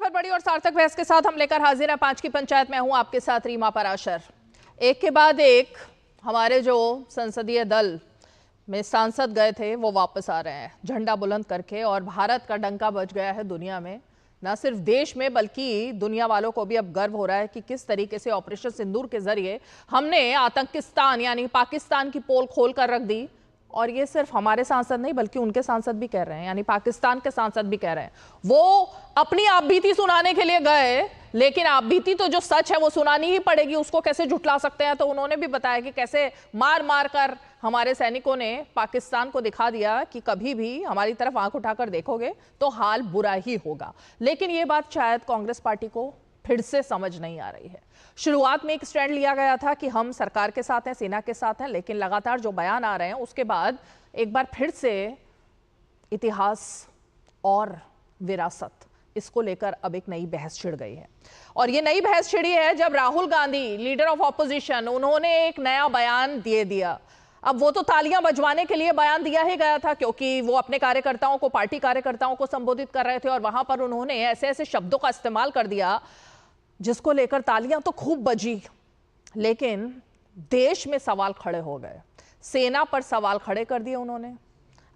पर बड़ी और सार्थक बहस के साथ हम लेकर हाजिर हैं 5 की पंचायत में। हूं आपके साथ रीमा पराशर। एक के बाद एक हमारे जो संसदीय दल में सांसद गए थे वो वापस आ रहे हैं झंडा बुलंद करके, और भारत का डंका बज गया है दुनिया में, न सिर्फ देश में बल्कि दुनिया वालों को भी अब गर्व हो रहा है कि किस तरीके से ऑपरेशन सिंदूर के जरिए हमने आतंकिस्तान यानी पाकिस्तान की पोल खोल कर रख दी। और ये सिर्फ हमारे सांसद नहीं बल्कि उनके सांसद भी कह रहे हैं, यानी पाकिस्तान के सांसद भी कह रहे हैं। वो अपनी आप बीती सुनाने के लिए गए, लेकिन आप बीती तो जो सच है वो सुनानी ही पड़ेगी, उसको कैसे झुठला सकते हैं। तो उन्होंने भी बताया कि कैसे मार मार कर हमारे सैनिकों ने पाकिस्तान को दिखा दिया कि कभी भी हमारी तरफ आंख उठाकर देखोगे तो हाल बुरा ही होगा। लेकिन ये बात शायद कांग्रेस पार्टी को फिर से समझ नहीं आ रही है। शुरुआत में एक स्टैंड लिया गया था कि हम सरकार के साथ हैं, सेना के साथ हैं, लेकिन लगातार जो बयान आ रहे हैं उसके बाद एक बार फिर से इतिहास और विरासत, इसको लेकर अब एक नई बहस छिड़ गई है। और ये नई बहस छिड़ी है जब Rahul Gandhi, leader of opposition, उन्होंने एक नया बयान दे दिया। अब वो तो तालियां बजवाने के लिए बयान दिया ही गया था, क्योंकि वो अपने कार्यकर्ताओं को, पार्टी कार्यकर्ताओं को संबोधित कर रहे थे, और वहां पर उन्होंने ऐसे ऐसे शब्दों का इस्तेमाल कर दिया जिसको लेकर तालियां तो खूब बजी, लेकिन देश में सवाल खड़े हो गए। सेना पर सवाल खड़े कर दिए उन्होंने।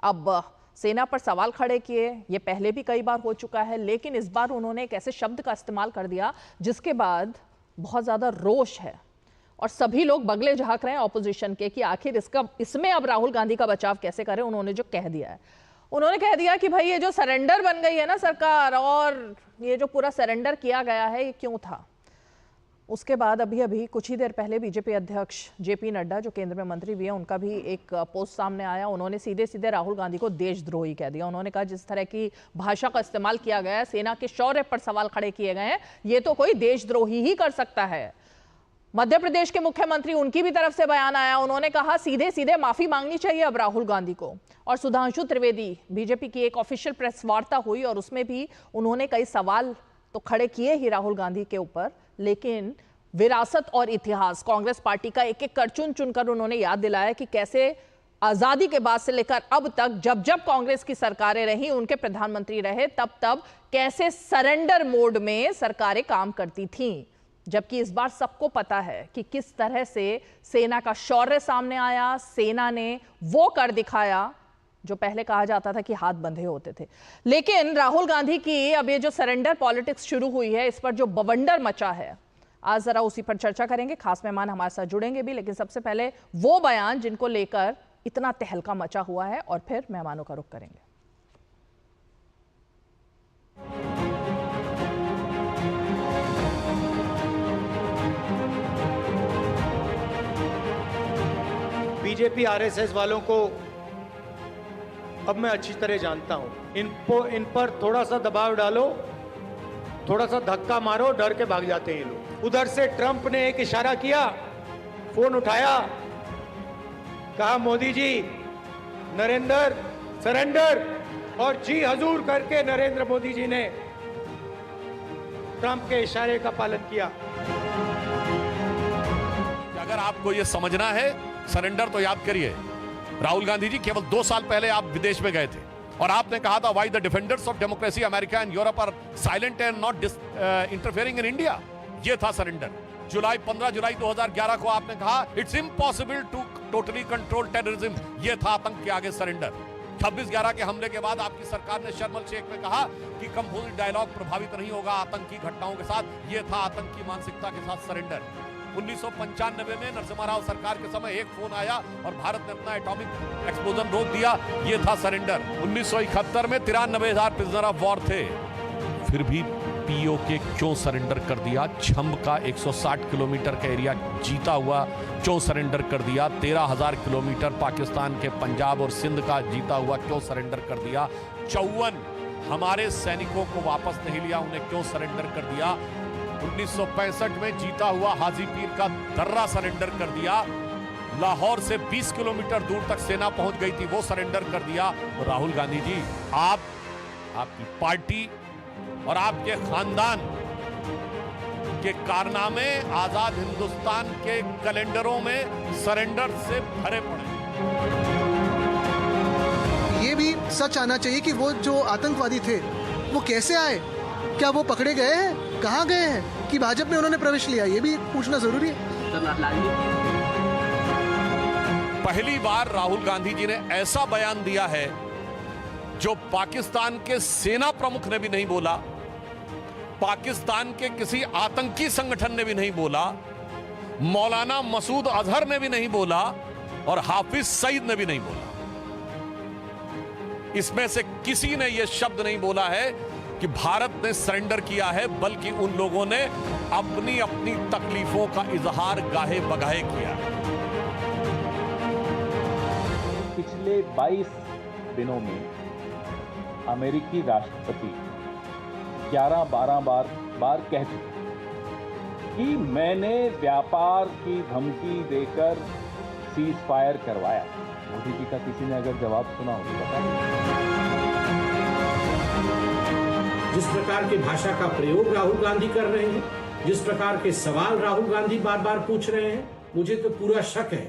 अब सेना पर सवाल खड़े किए, ये पहले भी कई बार हो चुका है, लेकिन इस बार उन्होंने एक ऐसे शब्द का इस्तेमाल कर दिया जिसके बाद बहुत ज्यादा रोष है, और सभी लोग बगले झांक रहे हैं ऑपोजिशन के कि आखिर इसमें अब राहुल गांधी का बचाव कैसे करें। उन्होंने जो कह दिया है, उन्होंने कह दिया कि भाई ये जो सरेंडर बन गई है ना सरकार, और ये जो पूरा सरेंडर किया गया है ये क्यों था। उसके बाद अभी कुछ ही देर पहले बीजेपी अध्यक्ष जेपी नड्डा, जो केंद्र में मंत्री भी है, उनका भी एक पोस्ट सामने आया। उन्होंने सीधे सीधे राहुल गांधी को देशद्रोही कह दिया। उन्होंने कहा जिस तरह की भाषा का इस्तेमाल किया गया है, सेना के शौर्य पर सवाल खड़े किए गए हैं, ये तो कोई देशद्रोही ही कर सकता है। मध्य प्रदेश के मुख्यमंत्री, उनकी भी तरफ से बयान आया। उन्होंने कहा सीधे सीधे माफी मांगनी चाहिए अब राहुल गांधी को। और सुधांशु त्रिवेदी, बीजेपी की एक ऑफिशियल प्रेस वार्ता हुई और उसमें भी उन्होंने कई सवाल तो खड़े किए ही राहुल गांधी के ऊपर, लेकिन विरासत और इतिहास, कांग्रेस पार्टी का एक एक कर चुन चुनकर उन्होंने याद दिलाया कि कैसे आजादी के बाद से लेकर अब तक जब जब कांग्रेस की सरकारें रही, उनके प्रधानमंत्री रहे, तब तब कैसे सरेंडर मोड में सरकारें काम करती थीं। जबकि इस बार सबको पता है कि किस तरह से सेना का शौर्य सामने आया, सेना ने वो कर दिखाया जो पहले कहा जाता था कि हाथ बंधे होते थे। लेकिन राहुल गांधी की अब ये जो सरेंडर पॉलिटिक्स शुरू हुई है, इस पर जो बवंडर मचा है, आज जरा उसी पर चर्चा करेंगे। खास मेहमान हमारे साथ जुड़ेंगे भी, लेकिन सबसे पहले वो बयान जिनको लेकर इतना तहलका मचा हुआ है, और फिर मेहमानों का रुख करेंगे। बीजेपी आरएसएस वालों को अब मैं अच्छी तरह जानता हूं। इन पर थोड़ा सा दबाव डालो, थोड़ा सा धक्का मारो, डर के भाग जाते हैं ये लोग। उधर से ट्रंप ने एक इशारा किया, फोन उठाया, कहा मोदी जी नरेंद्र सरेंडर, और जी हजूर करके नरेंद्र मोदी जी ने ट्रंप के इशारे का पालन किया। अगर आपको यह समझना है सरेंडर, तो याद करिए राहुल गांधी जी केवल 2 साल पहले आप विदेश में गए थे और आपने कहा था why the defenders of democracy America and Europe are silent and not interfering in India. ये था सरेंडर। 15 जुलाई 2011 को आपने कहा it's impossible to totally control terrorism. ये था आतंक के आगे सरेंडर। 26/11 के हमले के बाद आपकी सरकार ने शर्म शेख में कहा कि कंपोजिट डायलॉग प्रभावित नहीं होगा आतंकी घटनाओं के साथ। ये था आतंकी मानसिकता के साथ सरेंडर। 1995 में नरसिम्हा राव सरकार के समय एक फोन आया और भारत ने अपना एटॉमिक एक्सप्लोजन रोक दिया। ये था सरेंडर। 1971 में 93,000 प्रिजनर ऑफ वॉर थे, फिर भी पीओके क्यों सरेंडर कर दिया? छंब का 160 किलोमीटर का एरिया जीता हुआ क्यों सरेंडर कर दिया? 13,000 किलोमीटर पाकिस्तान के पंजाब और सिंध का जीता हुआ क्यों सरेंडर कर दिया? 54 हमारे सैनिकों को वापस नहीं लिया, उन्हें क्यों सरेंडर कर दिया? 1965 में जीता हुआ हाजीपीर का दर्रा सरेंडर कर दिया। लाहौर से 20 किलोमीटर दूर तक सेना पहुंच गई थी, वो सरेंडर कर दिया। और राहुल गांधी जी, आपकी पार्टी और आपके खानदान के कारनामे आजाद हिंदुस्तान के कैलेंडरों में सरेंडर से भरे पड़े। ये भी सच आना चाहिए कि वो जो आतंकवादी थे वो कैसे आए, क्या वो पकड़े गए हैं, कहाँ गए हैं, कि भाजपा में उन्होंने प्रवेश लिया, ये भी पूछना जरूरी है। पहली बार राहुल गांधी जी ने ऐसा बयान दिया है जो पाकिस्तान के सेना प्रमुख ने भी नहीं बोला, पाकिस्तान के किसी आतंकी संगठन ने भी नहीं बोला, मौलाना मसूद अजहर ने भी नहीं बोला और हाफिज सईद ने भी नहीं बोला। इसमें से किसी ने यह शब्द नहीं बोला है कि भारत ने सरेंडर किया है, बल्कि उन लोगों ने अपनी अपनी तकलीफों का इजहार गाहे बगाहे किया। पिछले 22 दिनों में अमेरिकी राष्ट्रपति 11-12 बार कह चुके कि मैंने व्यापार की धमकी देकर सीज फायर करवाया। मोदी जी का किसी ने अगर जवाब सुना हो तो बताइए। जिस प्रकार की भाषा का प्रयोग राहुल गांधी कर रहे हैं, जिस प्रकार के सवाल राहुल गांधी बार बार पूछ रहे हैं, मुझे तो पूरा शक है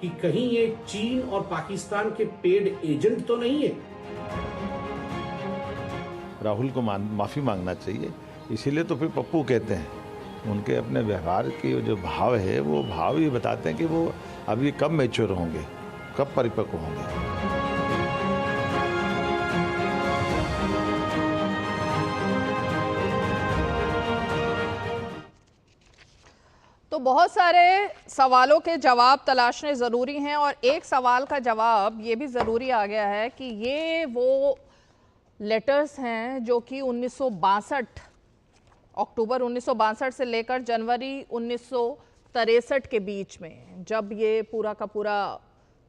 कि कहीं ये चीन और पाकिस्तान के पेड एजेंट तो नहीं है। राहुल को माफी मांगना चाहिए, इसीलिए तो फिर पप्पू कहते हैं। उनके अपने व्यवहार की जो भाव है वो भाव ही बताते हैं कि वो अभी कब मैच्योर होंगे, कब परिपक्व होंगे। तो बहुत सारे सवालों के जवाब तलाशने ज़रूरी हैं और एक सवाल का जवाब ये भी ज़रूरी आ गया है कि ये वो लेटर्स हैं जो कि 1962 अक्टूबर 1962 से लेकर जनवरी 1963 के बीच में, जब ये पूरा का पूरा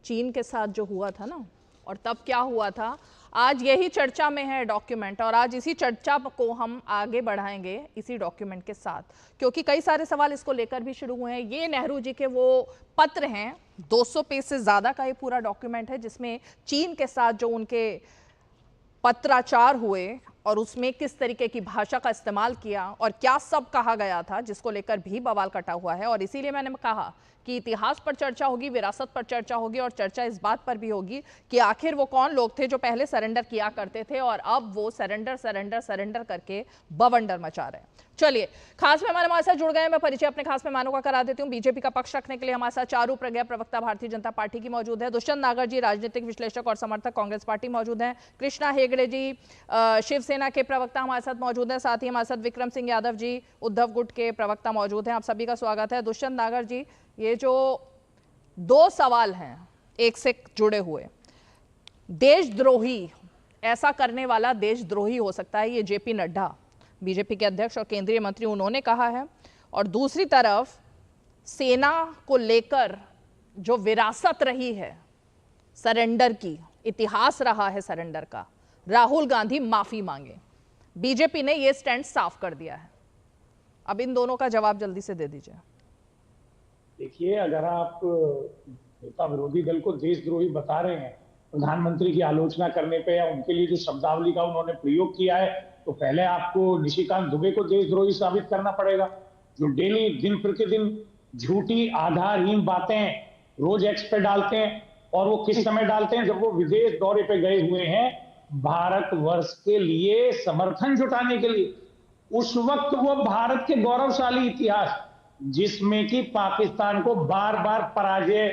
चीन के साथ जो हुआ था ना, और तब क्या हुआ था, आज यही चर्चा में है डॉक्यूमेंट। और आज इसी चर्चा को हम आगे बढ़ाएंगे इसी डॉक्यूमेंट के साथ, क्योंकि कई सारे सवाल इसको लेकर भी शुरू हुए हैं। ये नेहरू जी के वो पत्र हैं, 200 पेज से ज़्यादा का ये पूरा डॉक्यूमेंट है, जिसमें चीन के साथ जो उनके पत्राचार हुए और उसमें किस तरीके की भाषा का इस्तेमाल किया और क्या सब कहा गया था, जिसको लेकर भी बवाल कटा हुआ है। और इसीलिए मैंने कहा कि इतिहास पर चर्चा होगी, विरासत पर चर्चा होगी और चर्चा इस बात पर भी होगी कि आखिर वो कौन लोग थे जो पहले सरेंडर किया करते थे और अब वो सरेंडर करके बवंडर मचा रहे हैं। चलिए, खास मेहमान हमारे साथ जुड़ गए हैं। मैं परिचय अपने खास मेहमानों का करा देती हूँ। बीजेपी का पक्ष रखने के लिए हमारे साथ चारू प्रज्ञा, प्रवक्ता भारतीय जनता पार्टी की मौजूद है। दुष्यंत नागर जी, राजनीतिक विश्लेषक और समर्थक, कांग्रेस पार्टी मौजूद हैं। कृष्णा हेगड़े जी, शिवसेना के प्रवक्ता हमारे साथ मौजूद हैं। साथ ही हमारे साथ विक्रम सिंह यादव जी, उद्धव गुट के प्रवक्ता मौजूद हैं। आप सभी का स्वागत है। दुष्यंत नागर जी, ये जो दो सवाल हैं एक से जुड़े हुए, देशद्रोही, ऐसा करने वाला देशद्रोही हो सकता है ये जेपी नड्डा, बीजेपी के अध्यक्ष और केंद्रीय मंत्री, उन्होंने कहा है। और दूसरी तरफ सेना को लेकर जो विरासत रही है सरेंडर की, इतिहास रहा है सरेंडर का, राहुल गांधी माफी मांगे। बीजेपी ने यह स्टैंड साफ कर दिया है। अब इन दोनों का जवाब जल्दी से दे दीजिए। देखिए, अगर आप नेता विरोधी दल को देशद्रोही बता रहे हैं प्रधानमंत्री की आलोचना करने पे, या उनके लिए जो शब्दावली का उन्होंने प्रयोग किया है, तो पहले आपको निशिकांत दुबे को देशद्रोही साबित करना पड़ेगा, जो डेली दिन प्रतिदिन झूठी आधारहीन बातें रोज एक्स पे डालते हैं। और वो किस समय डालते हैं? जब वो विदेश दौरे पे गए हुए हैं भारतवर्ष के लिए समर्थन जुटाने के लिए। उस वक्त वो भारत के गौरवशाली इतिहास, जिसमें कि पाकिस्तान को बार बार पराजय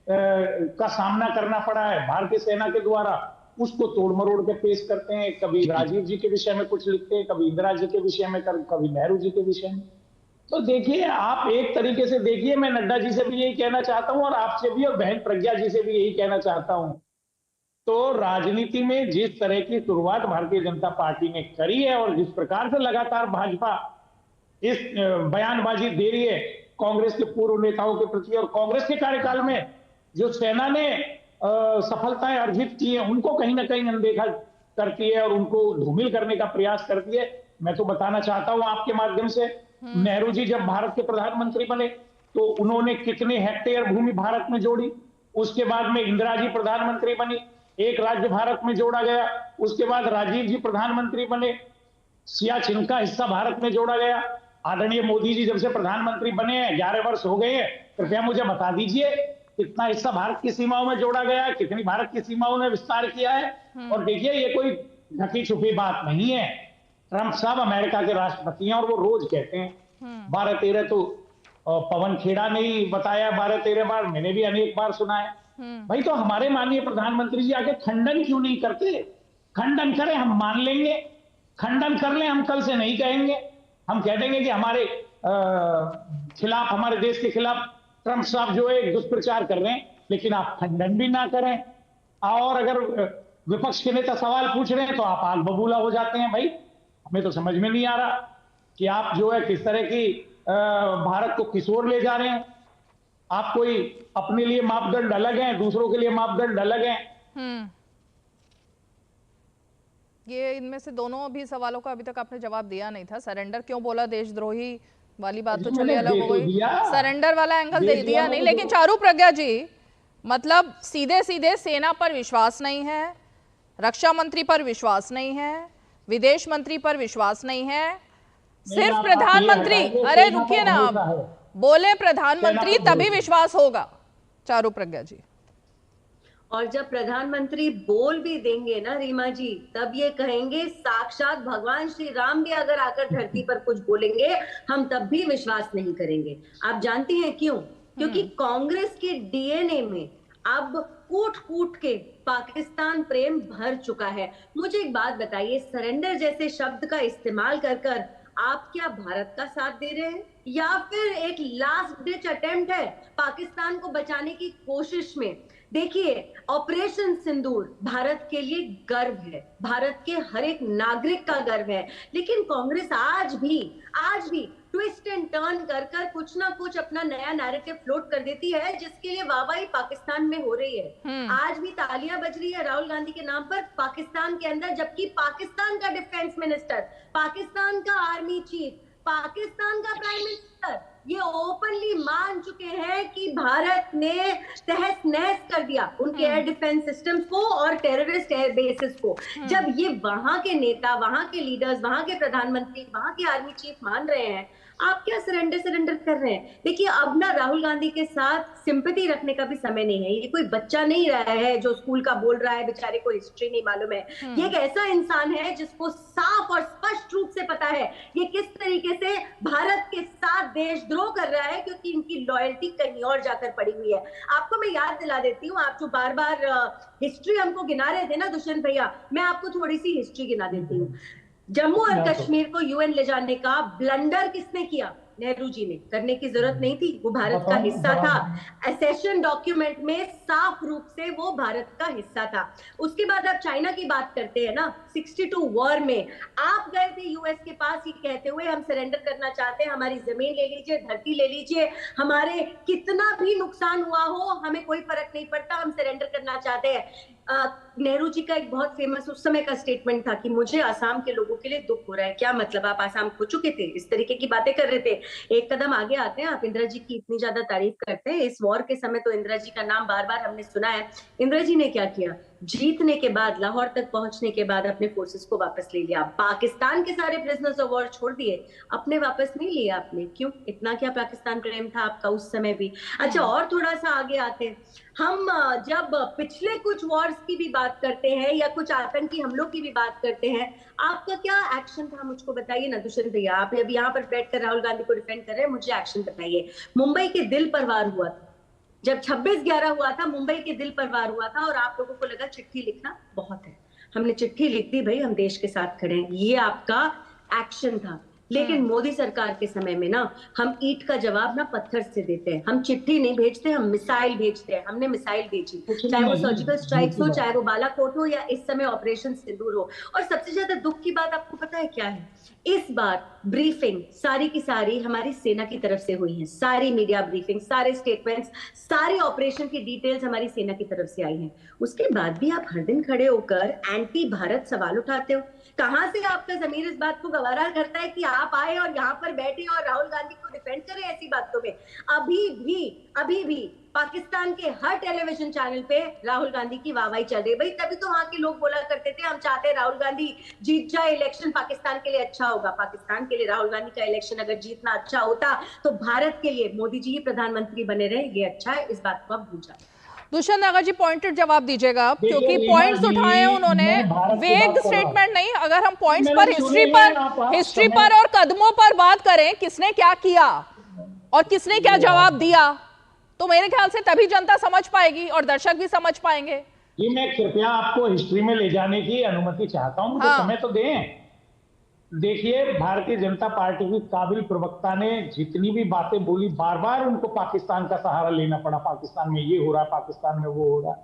का सामना करना पड़ा है भारतीय सेना के द्वारा, उसको तोड़ मरोड़ के पेश करते हैं। कभी राजीव जी के विषय में कुछ लिखते हैं, कभी इंदिरा जी के विषय में, कभी नेहरू जी के विषय में। तो देखिए, आप एक तरीके से देखिए, मैं नड्डा जी से भी यही कहना चाहता हूं और आपसे भी और बहन प्रज्ञा जी से भी यही कहना चाहता हूं। तो राजनीति में जिस तरह की शुरुआत भारतीय जनता पार्टी ने करी है और जिस प्रकार से लगातार भाजपा इस बयानबाजी दे रही है कांग्रेस के पूर्व नेताओं के प्रति, और कांग्रेस के कार्यकाल में जो सेना ने सफलताएं अर्जित की है उनको कहीं ना कहीं अनदेखा करती है और उनको धूमिल करने का प्रयास करती है। मैं तो बताना चाहता हूं आपके माध्यम से, नेहरू जी जब भारत के प्रधानमंत्री बने तो उन्होंने कितने हेक्टेयर भूमि भारत में जोड़ी। उसके बाद में इंदिरा जी प्रधानमंत्री बनी, एक राज्य भारत में जोड़ा गया। उसके बाद राजीव जी प्रधानमंत्री बने, सियाचिन का हिस्सा भारत में जोड़ा गया। आदरणीय मोदी जी जब से प्रधानमंत्री बने हैं, 11 वर्ष हो गए हैं, कृपया मुझे बता दीजिए कितना हिस्सा भारत की सीमाओं में जोड़ा गया है, कितनी भारत की सीमाओं में विस्तार किया है। और देखिए, ये कोई ढकी छुपी बात नहीं है। ट्रंप साहब अमेरिका के राष्ट्रपति हैं और वो रोज कहते हैं 12-13 तो पवन खेड़ा ने ही बताया 12-13 बार, मैंने भी अनेक बार सुना है। भाई तो हमारे माननीय प्रधानमंत्री जी आके खंडन क्यों नहीं करते? खंडन करें, हम मान लेंगे। खंडन कर लें, हम कल से नहीं कहेंगे। हम कह देंगे कि हमारे खिलाफ, हमारे देश के खिलाफ ट्रंप साहब जो है दुष्प्रचार कर रहे हैं, लेकिन आप खंडन भी ना करें। और अगर विपक्ष के नेता सवाल पूछ रहे हैं तो आप आग बबूला हो जाते हैं। भाई हमें तो समझ में नहीं आ रहा कि आप जो है किस तरह की भारत को किस ओर ले जा रहे हैं। आप कोई अपने लिए मापदंड अलग हैं, दूसरों के लिए मापदंड अलग हैं। ये इनमें से दोनों भी सवालों का अभी तक आपने जवाब दिया नहीं था। सरेंडर क्यों बोला, देशद्रोही वाली बात तो चलिए अलग हो गई, सरेंडर वाला एंगल दे दिया नहीं। लेकिन चारू प्रज्ञा जी, मतलब सीधे सीधे सेना पर विश्वास नहीं है, रक्षा मंत्री पर विश्वास नहीं है, विदेश मंत्री पर विश्वास नहीं है, सिर्फ प्रधानमंत्री। अरे रुकिए ना, आप बोले प्रधानमंत्री तभी विश्वास होगा। चारू प्रज्ञा जी, और जब प्रधानमंत्री बोल भी देंगे ना रीमा जी, तब ये कहेंगे साक्षात भगवान श्री राम भी अगर आकर धरती पर कुछ बोलेंगे हम तब भी विश्वास नहीं करेंगे। आप जानती हैं क्यों? क्योंकि कांग्रेस के डीएनए में अब कूट कूट के पाकिस्तान प्रेम भर चुका है। मुझे एक बात बताइए, सरेंडर जैसे शब्द का इस्तेमाल कर कर आप क्या भारत का साथ दे रहे हैं, या फिर एक लास्ट डिच अटेम्प्ट है पाकिस्तान को बचाने की कोशिश में? देखिए, ऑपरेशन सिंदूर भारत के लिए गर्व है, भारत के हर एक नागरिक का गर्व है। लेकिन कांग्रेस आज भी ट्विस्ट एंड टर्न कर कर कुछ ना कुछ अपना नया नैरेटिव फ्लोट कर देती है, जिसके लिए वाहवाही पाकिस्तान में हो रही है। आज भी तालियां बज रही है राहुल गांधी के नाम पर पाकिस्तान के अंदर, जबकि पाकिस्तान का डिफेंस मिनिस्टर, पाकिस्तान का आर्मी चीफ, पाकिस्तान का प्राइम मिनिस्टर ये ओपनली मान चुके हैं कि भारत ने तहस नहस कर दिया उनके एयर डिफेंस सिस्टम्स को और टेररिस्ट एयर बेसिस को। जब ये वहां के नेता, वहां के लीडर्स, वहां के प्रधानमंत्री, वहां के आर्मी चीफ मान रहे हैं, आप क्या सरेंडर कर रहे हैं? देखिए, अब ना राहुल गांधी के साथ सिंपैथी रखने का भी समय नहीं है। ये कोई बच्चा नहीं रहा है जो स्कूल का बोल रहा है, बेचारे को हिस्ट्री नहीं मालूम है। ये एक ऐसा इंसान है जिसको साफ और स्पष्ट रूप से पता है ये किस तरीके से भारत के साथ देशद्रोह कर रहा है, क्योंकि इनकी लॉयल्टी कहीं और जाकर पड़ी हुई है। आपको मैं याद दिला देती हूँ, आप जो बार बार हिस्ट्री हमको गिना रहे थे ना दुष्यंत भैया, मैं आपको थोड़ी सी हिस्ट्री गिना देती हूँ। जम्मू और कश्मीर को यूएन ले जाने का ब्लंडर किसने किया? नेहरू जी ने। करने की जरूरत नहीं थी, वो भारत का हिस्सा था। एसेशन डॉक्यूमेंट में साफ रूप से वो भारत का हिस्सा था। उसके बाद आप चाइना की बात करते हैं ना, 62 वॉर में आप गए थे यूएस के पास ये कहते हुए हम सरेंडर करना चाहते हैं, हमारी जमीन ले लीजिए, धरती ले लीजिए, हमारे कितना भी नुकसान हुआ हो हमें कोई फर्क नहीं पड़ता, हम सरेंडर करना चाहते हैं। नेहरू जी का एक बहुत फेमस उस समय का स्टेटमेंट था कि मुझे आसाम के लोगों के लिए दुख हो रहा है। क्या मतलब, आप आसाम खो चुके थे? इस तरीके की बातें कर रहे थे। एक कदम आगे आते हैं, आप इंदिरा जी की इतनी ज्यादा तारीफ करते हैं, इस वॉर के समय तो इंदिरा जी का नाम बार बार हमने सुना है। इंदिरा जी ने क्या किया? जीतने के बाद, लाहौर तक पहुंचने के बाद अपने फोर्सेस को वापस ले लिया। पाकिस्तान के सारे प्रिजनर्स ऑफ वॉर छोड़ दिए, अपने वापस नहीं लिए आपने। क्यों? इतना क्या पाकिस्तान प्रेम था आपका उस समय भी? अच्छा, और थोड़ा सा आगे आते हैं, हम जब पिछले कुछ वॉर्स की भी बात करते हैं या कुछ आतंकी हमलों की भी बात करते हैं, आपका क्या एक्शन था मुझको बताइए ना दुष्यंत भैया। आप अभी यहाँ पर बैठकर राहुल गांधी को डिफेंड कर रहे हैं, मुझे एक्शन बताइए। मुंबई के दिल पर वार हुआ था, जब 26/11 हुआ था, मुंबई के दिल पर वार हुआ था और आप लोगों को लगा चिट्ठी लिखना बहुत है, हमने चिट्ठी लिख दी, भाई हम देश के साथ खड़े हैं, ये आपका एक्शन था। लेकिन मोदी सरकार के समय में ना हम ईंट का जवाब ना पत्थर से देते हैं, हम चिट्ठी नहीं भेजते, हम मिसाइल भेजते हैं। हमने मिसाइल भेजी, चाहे वो सर्जिकल स्ट्राइक्स हो, चाहे वो बालाकोट हो, या इस समय ऑपरेशन सिंदूर हो। और सबसे ज्यादा दुख की बात आपको पता है क्या है? इस बार ब्रीफिंग सारी की सारी हमारी सेना की तरफ से हुई है, सारी मीडिया ब्रीफिंग, सारे स्टेटमेंट्स, सारे ऑपरेशन की डिटेल्स हमारी सेना की तरफ से आई हैं। उसके बाद भी आप हर दिन खड़े होकर एंटी भारत सवाल उठाते हो। कहां से आपका जमीर इस बात को गवारा करता है कि आप आए और यहाँ पर बैठे और राहुल गांधी को डिफेंड करें ऐसी बातों में? अभी भी पाकिस्तान के हर टेलीविजन चैनल पे राहुल गांधी की वाहवाही चल रही है। भाई तभी तो वहां के लोग बोला करते थे हम चाहते हैं राहुल गांधी जीत जाए, इलेक्शन पाकिस्तान के लिए अच्छा होगा। पाकिस्तान के लिए राहुल गांधी का इलेक्शन अगर जीतना अच्छा होता तो भारत के लिए मोदी जी ही प्रधानमंत्री बने रहे, ये अच्छा है, इस बात को आप भूल जाए। दुष्यंत नागर जी पॉइंटेड जवाब दीजिएगा आप, देखिए, क्योंकि रीमा पॉइंट्स जी, उठाए हैं उन्होंने, मैं भारत की वेग बात कर रहा हूं। स्टेटमेंट नहीं। अगर हम पॉइंट्स मैंने पर, सुने हिस्ट्री हैं, आप समय- पर और कदमों पर बात करें, किसने क्या किया और किसने क्या जवाब दिया, तो मेरे ख्याल से तभी जनता समझ पाएगी और दर्शक भी समझ पाएंगे। जी, मैं कृपया आपको हिस्ट्री में ले जाने की अनुमति चाहता हूं, मुझे हाँ। समय तो दें। देखिए, भारतीय जनता पार्टी की काबिल प्रवक्ता ने जितनी भी बातें बोली, बार बार उनको पाकिस्तान का सहारा लेना पड़ा, पाकिस्तान में ये हो रहा है, पाकिस्तान में वो हो रहा है।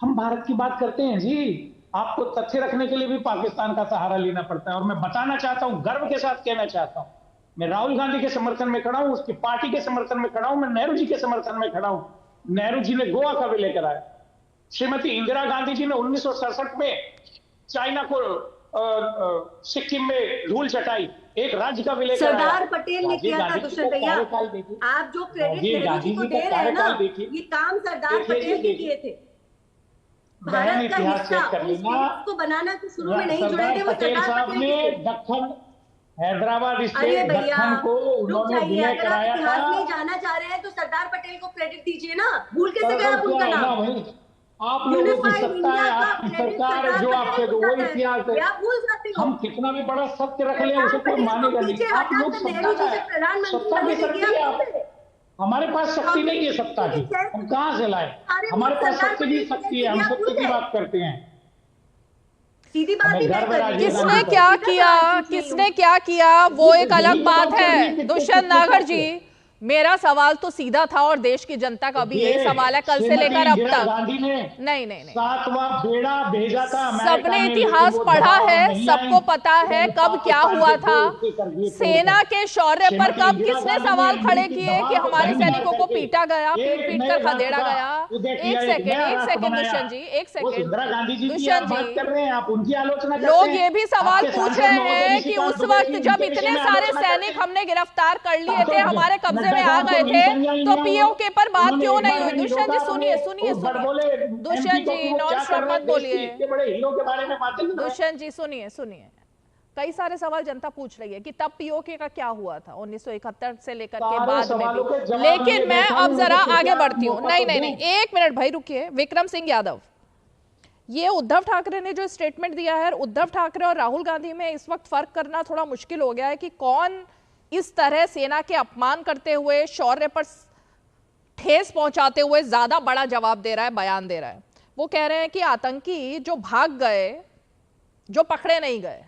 हम भारत की बात करते हैं जी, आपको तथ्य रखने के लिए भी पाकिस्तान का सहारा लेना पड़ता है। और मैं बताना चाहता हूं, गर्व के साथ कहना चाहता हूं, मैं राहुल गांधी के समर्थन में खड़ा हूं, उसकी पार्टी के समर्थन में खड़ा हूं, मैं नेहरू जी के समर्थन में खड़ा हूं। नेहरू जी ने गोवा का विलय कराया, श्रीमती इंदिरा गांधी जी ने 1967 में चाइना को सिक्किम में धूल चटाई, एक राज्य का विलय कराया। सरदार पटेल ने किया था दुष्यंत भैया। आप जो क्रेडिट नेहरू जी को दे रहे हैं ना, ये काम सरदार पटेल ने किए थे। भारत का हिस्सा को बनाना तो शुरू में नहीं जुड़े थे, वो सरदार पटेल ने दक्खन हैदराबाद स्टेट दक्खन को उन्होंने विलय कराया था। इतिहास नहीं जाना चाह रहे हैं तो सरदार पटेल को क्रेडिट दीजिए ना, भूल कैसे गए आप उनका नाम। आप लोगों की सत्ता है, आपकी सरकार है, जो आपसे वो इतिहास है। आप भूल जाते हो। हम कितना भी बड़ा सत्य रख ले, उसे कोई मानेगा नहीं। आप लोग सत्ता की शक्ति है, आप हमारे पास शक्ति नहीं है सत्ता की, हम कहां से लाए? हमारे पास सत्य की शक्ति है, हम सत्य की बात करते हैं। सीधी बात ही किसने क्या किया, किसने क्या किया वो एक अलग बात है। दुष्यंत नागर जी, मेरा सवाल तो सीधा था और देश की जनता का भी यही सवाल है कल से लेकर अब तक। नहीं 7वां बेड़ा भेजा था, सबने इतिहास पढ़ा है, सबको पता है कब क्या हुआ था। सेना के शौर्य पर कब किसने सवाल खड़े किए कि हमारे सैनिकों को पीटा गया, पीट कर खदेड़ा गया। एक सेकंड दुष्यंत जी, एक सेकंड दुष्यंत जी, आप उनकी आलोचना। लोग ये भी सवाल पूछ रहे हैं कि उस वक्त जब इतने सारे सैनिक हमने गिरफ्तार कर लिए थे, हमारे कब्जे में आ गए थे, तो पीओके पर बात क्यों नहीं हुई? दुष्यंत जी सुनिए, दुष्यंत जी नॉन स्टॉप मत बोलिए। दुष्यंत जी सुनिए, कई सारे सवाल जनता पूछ रही है कि तब पीओके का क्या हुआ था 1971 से लेकर के बाद में भी। लेकिन मैं अब जरा आगे बढ़ती हूँ। नहीं, एक मिनट भाई रुकिए। विक्रम सिंह यादव, ये उद्धव ठाकरे ने जो स्टेटमेंट दिया है, उद्धव ठाकरे और राहुल गांधी में इस वक्त फर्क करना थोड़ा मुश्किल हो गया है कि कौन इस तरह सेना के अपमान करते हुए, शौर्य पर ठेस पहुंचाते हुए ज्यादा बड़ा जवाब दे रहा है, बयान दे रहा है। वो कह रहे हैं कि आतंकी जो भाग गए, जो पकड़े नहीं गए,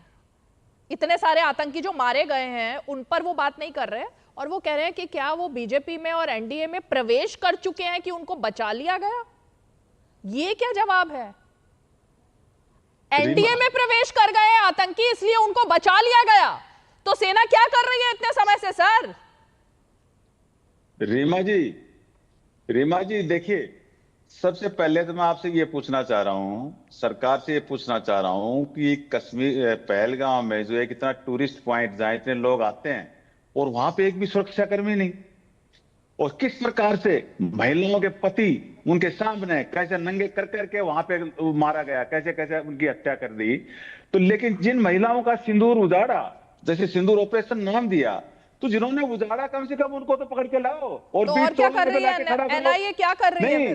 इतने सारे आतंकी जो मारे गए हैं, उन पर वो बात नहीं कर रहे। और वो कह रहे हैं कि क्या वो बीजेपी में और एनडीए में प्रवेश कर चुके हैं कि उनको बचा लिया गया? ये क्या जवाब है? एनडीए में प्रवेश कर गए आतंकी, इसलिए उनको बचा लिया गया। तो सेना क्या कर रही है इतने समय से सर? रीमा जी देखिए, सबसे पहले तो मैं आपसे ये पूछना चाह रहा हूं, सरकार से ये पूछना चाह रहा हूं कि कश्मीर पहलगांव में जो एक इतना टूरिस्ट पॉइंट जहां इतने लोग आते हैं और वहां पे एक भी सुरक्षाकर्मी नहीं, और किस प्रकार से महिलाओं के पति उनके सामने कैसे नंगे कर करके वहां पे मारा गया, कैसे कैसे उनकी हत्या कर दी। तो लेकिन जिन महिलाओं का सिंदूर उजाड़ा, जैसे सिंदूर ऑपरेशन नाम दिया, तो जिन्होंने उजाड़ा कम से कम उनको तो पकड़ के लाओ। और तो क्या कर रही है एनआईए, क्या कर रही है?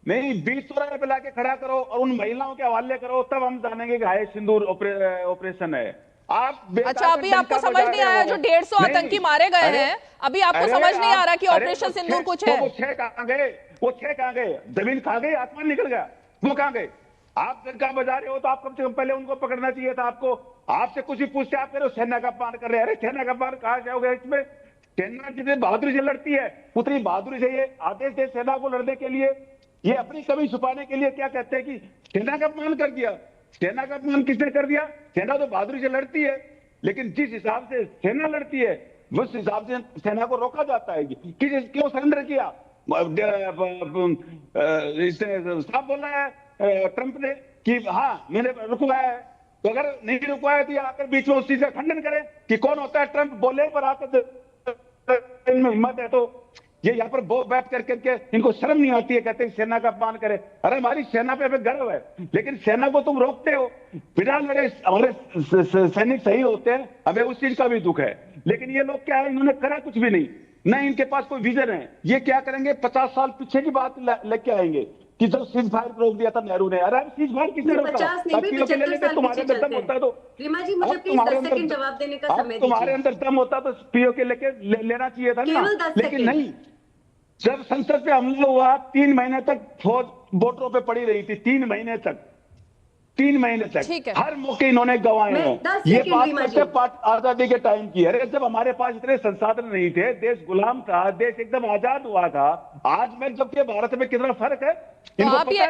नहीं, बीच चौराहे पे लाके खड़ा करो और उन महिलाओं के हवाले करो, तब हम जानेंगे कि हाय सिंदूर ऑपरेशन है। आप अच्छा, अभी आपको समझ नहीं आया जो 150 आतंकी मारे गए हैं, अभी आपको समझ नहीं आ रहा कि ऑपरेशन सिंदूर कुछ है? वो 6 कहां गए? जमीन खा गई, आसमान निकल गया, वो कहां गए? आप सरकार बजा रहे हो तो आप कम से कम पहले उनको पकड़ना चाहिए था। आपको आपसे कुछ भी पूछते, आप कह रहे हो सेना का अपमान कर रहे हैं। अरे सेना का अपमान कहां से हो गया? इसमें सेना जितनी बहादुरी से लड़ती है उतनी बहादुरी से ये आदेश दे सेना को लड़ने के लिए, ये अपनी कमी छुपाने के लिए क्या कहते हैं कि सेना का अपमान कर दिया। सेना का अपमान किसने कर दिया? सेना तो बहादुरी से लड़ती है, लेकिन जिस हिसाब से सेना लड़ती है उस हिसाब से सेना को रोका जाता है। क्यों सरेंडर किया? साहब बोल रहा है ट्रंप ने कि हाँ मैंने रुकवाया है, तो अगर नहीं रुकवाया तो आकर बीच में उस चीज का खंडन करे कि कौन होता है ट्रंप, बोले पर आकर इनमें हिम्मत है। तो ये यहाँ पर बैठ करके इनको शर्म नहीं आती है, कहते हैं सेना का अपमान करे। अरे हमारी सेना पे गर्व है, लेकिन सेना को तुम रोकते हो। बिना लड़े हमारे सैनिक सही होते हैं, हमें उस चीज का भी दुख है। लेकिन ये लोग क्या है, इन्होंने करा कुछ भी नहीं, न इनके पास कोई विजन है। ये क्या करेंगे, 50 साल पीछे की बात लेके आएंगे। कि जब सीज फायर रोक दिया था नेहरू ने। अरे सीज फायर किसने रोका? 50 नहीं भी 75 साल तुम्हारे अंदर दम होता है तो रीमा जी मुझे प्लीज 10 सेकंड जवाब देने का समय दीजिए। तुम्हारे अंदर दम होता तो पीओ के लेके लेना चाहिए था ना, लेकिन नहीं। जब संसद पे हमला हुआ 3 महीने तक फौज बॉर्डरों पे पड़ी रही थी, 3 महीने तक, 3 महीने तक हर मौके इन्होंने गंवाए हैं। ये बात आजादी के टाइम की है। जब हमारे पास इतने संसाधन नहीं थे, देश गुलाम था, देश एकदम आजाद हुआ था। आज में जबकि भारत में कितना फर्क है। तो आप ये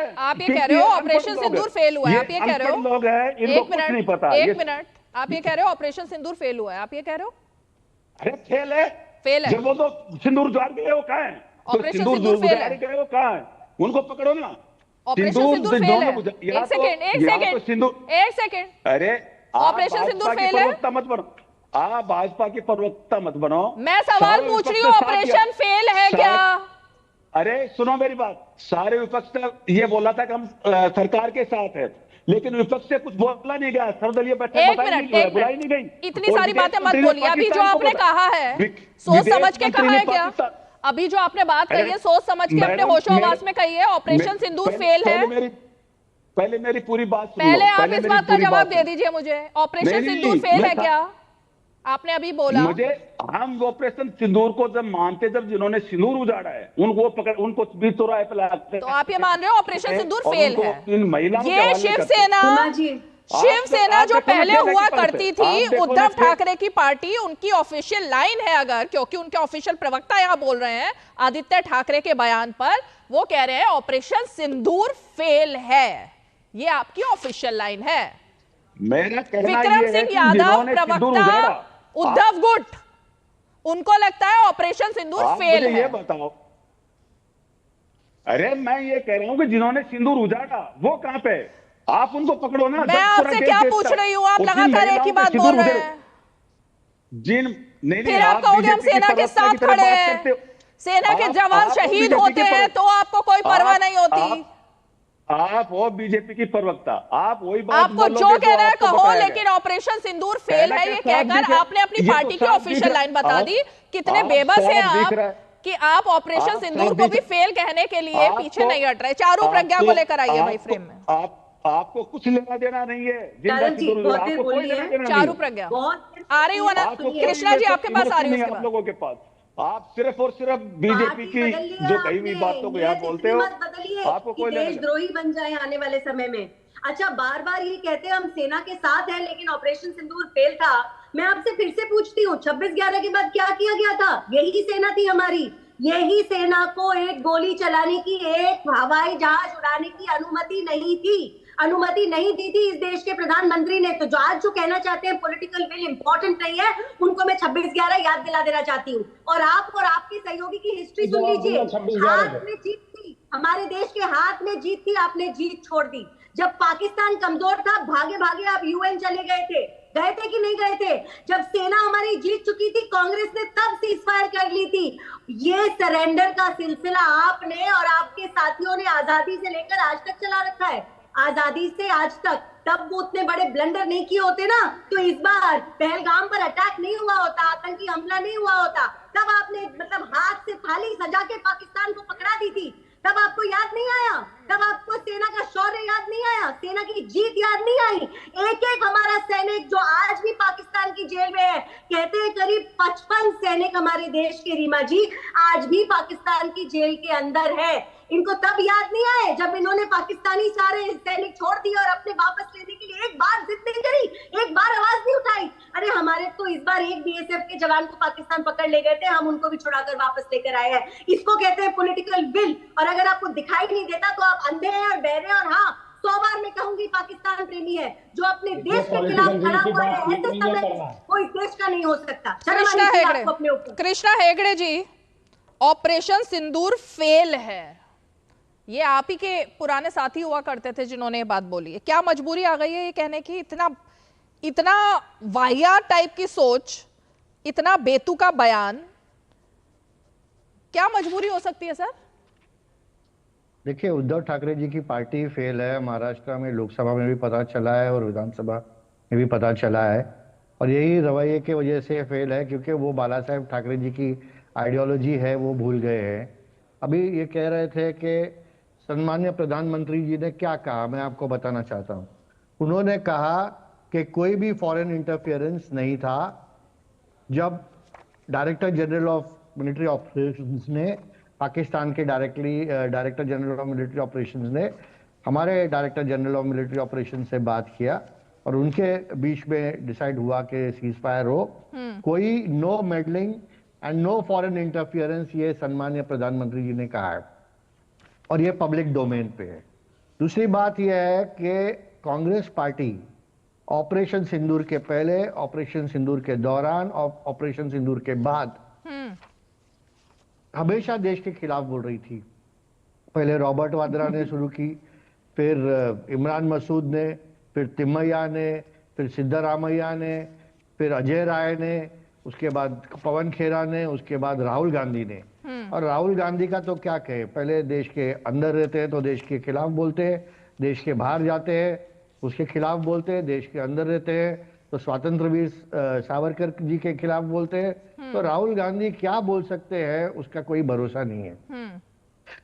कह रहे हो ऑपरेशन सिंदूर फेल हुआ है, आप ये कह रहे हो? लोग हैं, इनको कुछ नहीं पता। एक मिनट, आप ये कह रहे हो ऑपरेशन सिंदूर फेल हुआ है, आप ये कह रहे हो? अरे फेल है, फेल है। जब वो तो सिंदूर द्वार गए वो कहाँ है? ऑपरेशन सिंदूर फेल है, गए वो कहाँ है? उनको पकड़ो ना। ऑपरेशन सिंदूर फेल है। एक सेकेंड। अरे ऑपरेशन सिंदूर फेल है। मत बनो, आप भाजपा की प्रवक्ता मत बनो। मैं सवाल पूछ रही हूँ, ऑपरेशन फेल है क्या? अरे सुनो मेरी बात, सारे विपक्ष ने ये बोला था कि हम सरकार के साथ है, लेकिन विपक्ष से कुछ बोला नहीं गया। सर्वदलीय बैठक बुलाई नहीं गई। इतनी सारी बातें मत बोलिए। अभी जो आपने कहा है सोच समझ के कहा है क्या? अभी जो आपने बात कही है सोच समझ के अपने होशोहवास में कही है, ऑपरेशन सिंदूर फेल है। पहले मेरी पूरी बात सुनो। पहले आप इस बात का जवाब दे दीजिए मुझे, ऑपरेशन सिंदूर फेल है क्या? आपने अभी बोला। मुझे हम ऑपरेशन सिंदूर को जब मानते, जब जिन्होंने सिंदूर उजाड़ा है उनको पकड़, उनको बीच चौराहे पे लाते, तो आप ये मान रहे हो ऑपरेशन सिंदूर फेल है? ये शिवसेना जो पहले हुआ करती थी, उद्धव ठाकरे की पार्टी, उनकी ऑफिशियल लाइन है, अगर क्योंकि उनके ऑफिशियल प्रवक्ता यहां बोल रहे हैं आदित्य ठाकरे के बयान पर, वो कह रहे हैं ऑपरेशन सिंदूर फेल है। ये आपकी ऑफिशियल लाइन है। मेरा कहना विक्रम सिंह यादव प्रवक्ता उद्धव गुट, उनको लगता है ऑपरेशन सिंदूर फेल है। ये बताओ। अरे मैं ये कह रहा हूं कि जिन्होंने सिंदूर उजाड़ा वो कहां पे? आप उनको पकड़ो ना। मैं आपसे क्या पूछ रही हूँ, आप लगातार एक ही बात बोल रहे हैं। फिर आप कहोगे हम सेना के साथ खड़े हैं, सेना के जवान शहीद होते हैं तो आपको कोई परवाह नहीं होती। आप हो बीजेपी की प्रवक्ता, आप वही बात आपको जो कहना है कहो, लेकिन ऑपरेशन सिंदूर फेल है ये कहकर आपने अपनी पार्टी की ऑफिशियल लाइन बता दी। कितने बेबस हैं आप कि आप ऑपरेशन सिंदूर को भी फेल कहने के लिए पीछे नहीं हट रहे। चारू प्रज्ञा को लेकर आइए भाई फ्रेम में। आपको कुछ लेना देना नहीं है। चारू प्रज्ञा आ रही हूँ ना, कृष्णा जी आपके पास आ रही हूँ। आप लोगों के पास आप सिर्फ और सिर्फ बीजेपी की जो कही हुई बातों को याद बोलते हो। आपको कोई देशद्रोही बन जाए आने वाले समय में। अच्छा, बार बार ये कहते हैं हम सेना के साथ हैं, लेकिन ऑपरेशन सिंदूर फेल था। मैं आपसे फिर से पूछती हूँ, 26/11 के बाद क्या किया गया था? यही सेना थी हमारी, यही सेना को एक गोली चलाने की, एक हवाई जहाज उड़ाने की अनुमति नहीं थी, अनुमति नहीं दी थी इस देश के प्रधानमंत्री ने। तो जो आज जो कहना चाहते हैं पॉलिटिकल विल इंपॉर्टेंट नहीं है, उनको मैं 26/11 याद दिला देना चाहती हूँ। और आप और आपके सहयोगी की हिस्ट्री सुन लीजिए। हाथ में जीत थी, हमारे देश के हाथ में जीत थी, आपने जीत छोड़ दी। जब पाकिस्तान कमजोर था, भागे भागे आप यूएन चले गए थे कि नहीं गए थे? जब सेना हमारी जीत चुकी थी, कांग्रेस ने तब सीज फायर कर ली थी। ये सरेंडर का सिलसिला आपने और आपके साथियों ने आजादी से लेकर आज तक चला रखा है। आजादी से आज तक, तब वो उतने बड़े ब्लंडर नहीं किए होते ना, तो इस बार पहलगाम पर अटैक नहीं हुआ होता, आतंकी हमला नहीं हुआ होता। तब आपने मतलब हाथ से थाली सजा के पाकिस्तान को पकड़ा दी थी। तब आपको याद नहीं आया? तब आपको सेना का शौर्य याद नहीं आया? सेना की जीत याद नहीं आई? एक एक हमारा सैनिक जो आज भी पाकिस्तान की जेल में है, कहते हैं करीब 55 सैनिक हमारे देश के, रीमा जी, आज भी पाकिस्तान की जेल के अंदर है। इनको तब याद नहीं आए जब इन्होंने पाकिस्तानी सारे सैनिक छोड़ दिए और अपने वापस लेने के लिए एक बार जिद नहीं करी, एक बार आवाज नहीं उठाई। अरे हमारे तो इस बार एक बीएसएफ के जवान को पाकिस्तान पकड़ ले गए थे, हम उनको भी छुड़ाकर वापस लेकर आए हैं। इसको कहते हैं पॉलिटिकल विल। और अगर आपको दिखाई नहीं देता तो आप अंधे हैं और बहरे। और हाँ, 100 बार मैं कहूंगी पाकिस्तान प्रेमी है जो अपने देश के खिलाफ खड़ा हुआ है, ऐसे समय कोई देश का नहीं हो सकता। कृष्णा हेगड़े जी, ऑपरेशन सिंदूर फेल है, ये आप ही के पुराने साथी हुआ करते थे जिन्होंने ये बात बोली है। क्या मजबूरी आ गई है ये कहने की? इतना वाहियात टाइप की सोच, इतना बेतुका बयान, क्या मजबूरी हो सकती है सर? देखिए, उद्धव ठाकरे जी की पार्टी फेल है। महाराष्ट्र में लोकसभा में भी पता चला है और विधानसभा में भी पता चला है, और यही रवैये की वजह से फेल है क्योंकि वो बाला साहेब ठाकरे जी की आइडियोलॉजी है वो भूल गए हैं। अभी ये कह रहे थे कि सम्मान्य प्रधानमंत्री जी ने क्या कहा, मैं आपको बताना चाहता हूं। उन्होंने कहा कि कोई भी फॉरेन इंटरफियरेंस नहीं था जब director general of military operations ने पाकिस्तान के director general of military operations ने हमारे director general of military operations से बात किया और उनके बीच में डिसाइड हुआ कि सीज फायर हो। कोई no meddling and no foreign interference, ये सम्मान्य प्रधानमंत्री जी ने कहा है और ये पब्लिक डोमेन पे है। दूसरी बात यह है कि कांग्रेस पार्टी ऑपरेशन सिंदूर के पहले, ऑपरेशन सिंदूर के दौरान और ऑपरेशन सिंदूर के बाद हमेशा देश के खिलाफ बोल रही थी। पहले रॉबर्ट वाड्रा ने शुरू की, फिर इमरान मसूद ने, फिर तिम्मैया ने, फिर सिद्धरामैया ने, फिर अजय राय ने, उसके बाद पवन खेरा ने, उसके बाद राहुल गांधी ने। और राहुल गांधी का तो क्या कहे, पहले देश के अंदर रहते हैं तो देश के खिलाफ बोलते हैं, देश के बाहर जाते हैं उसके खिलाफ बोलते हैं, देश के अंदर रहते हैं तो स्वतंत्र वीर सावरकर जी के खिलाफ बोलते हैं। तो राहुल गांधी क्या बोल सकते हैं उसका कोई भरोसा नहीं है।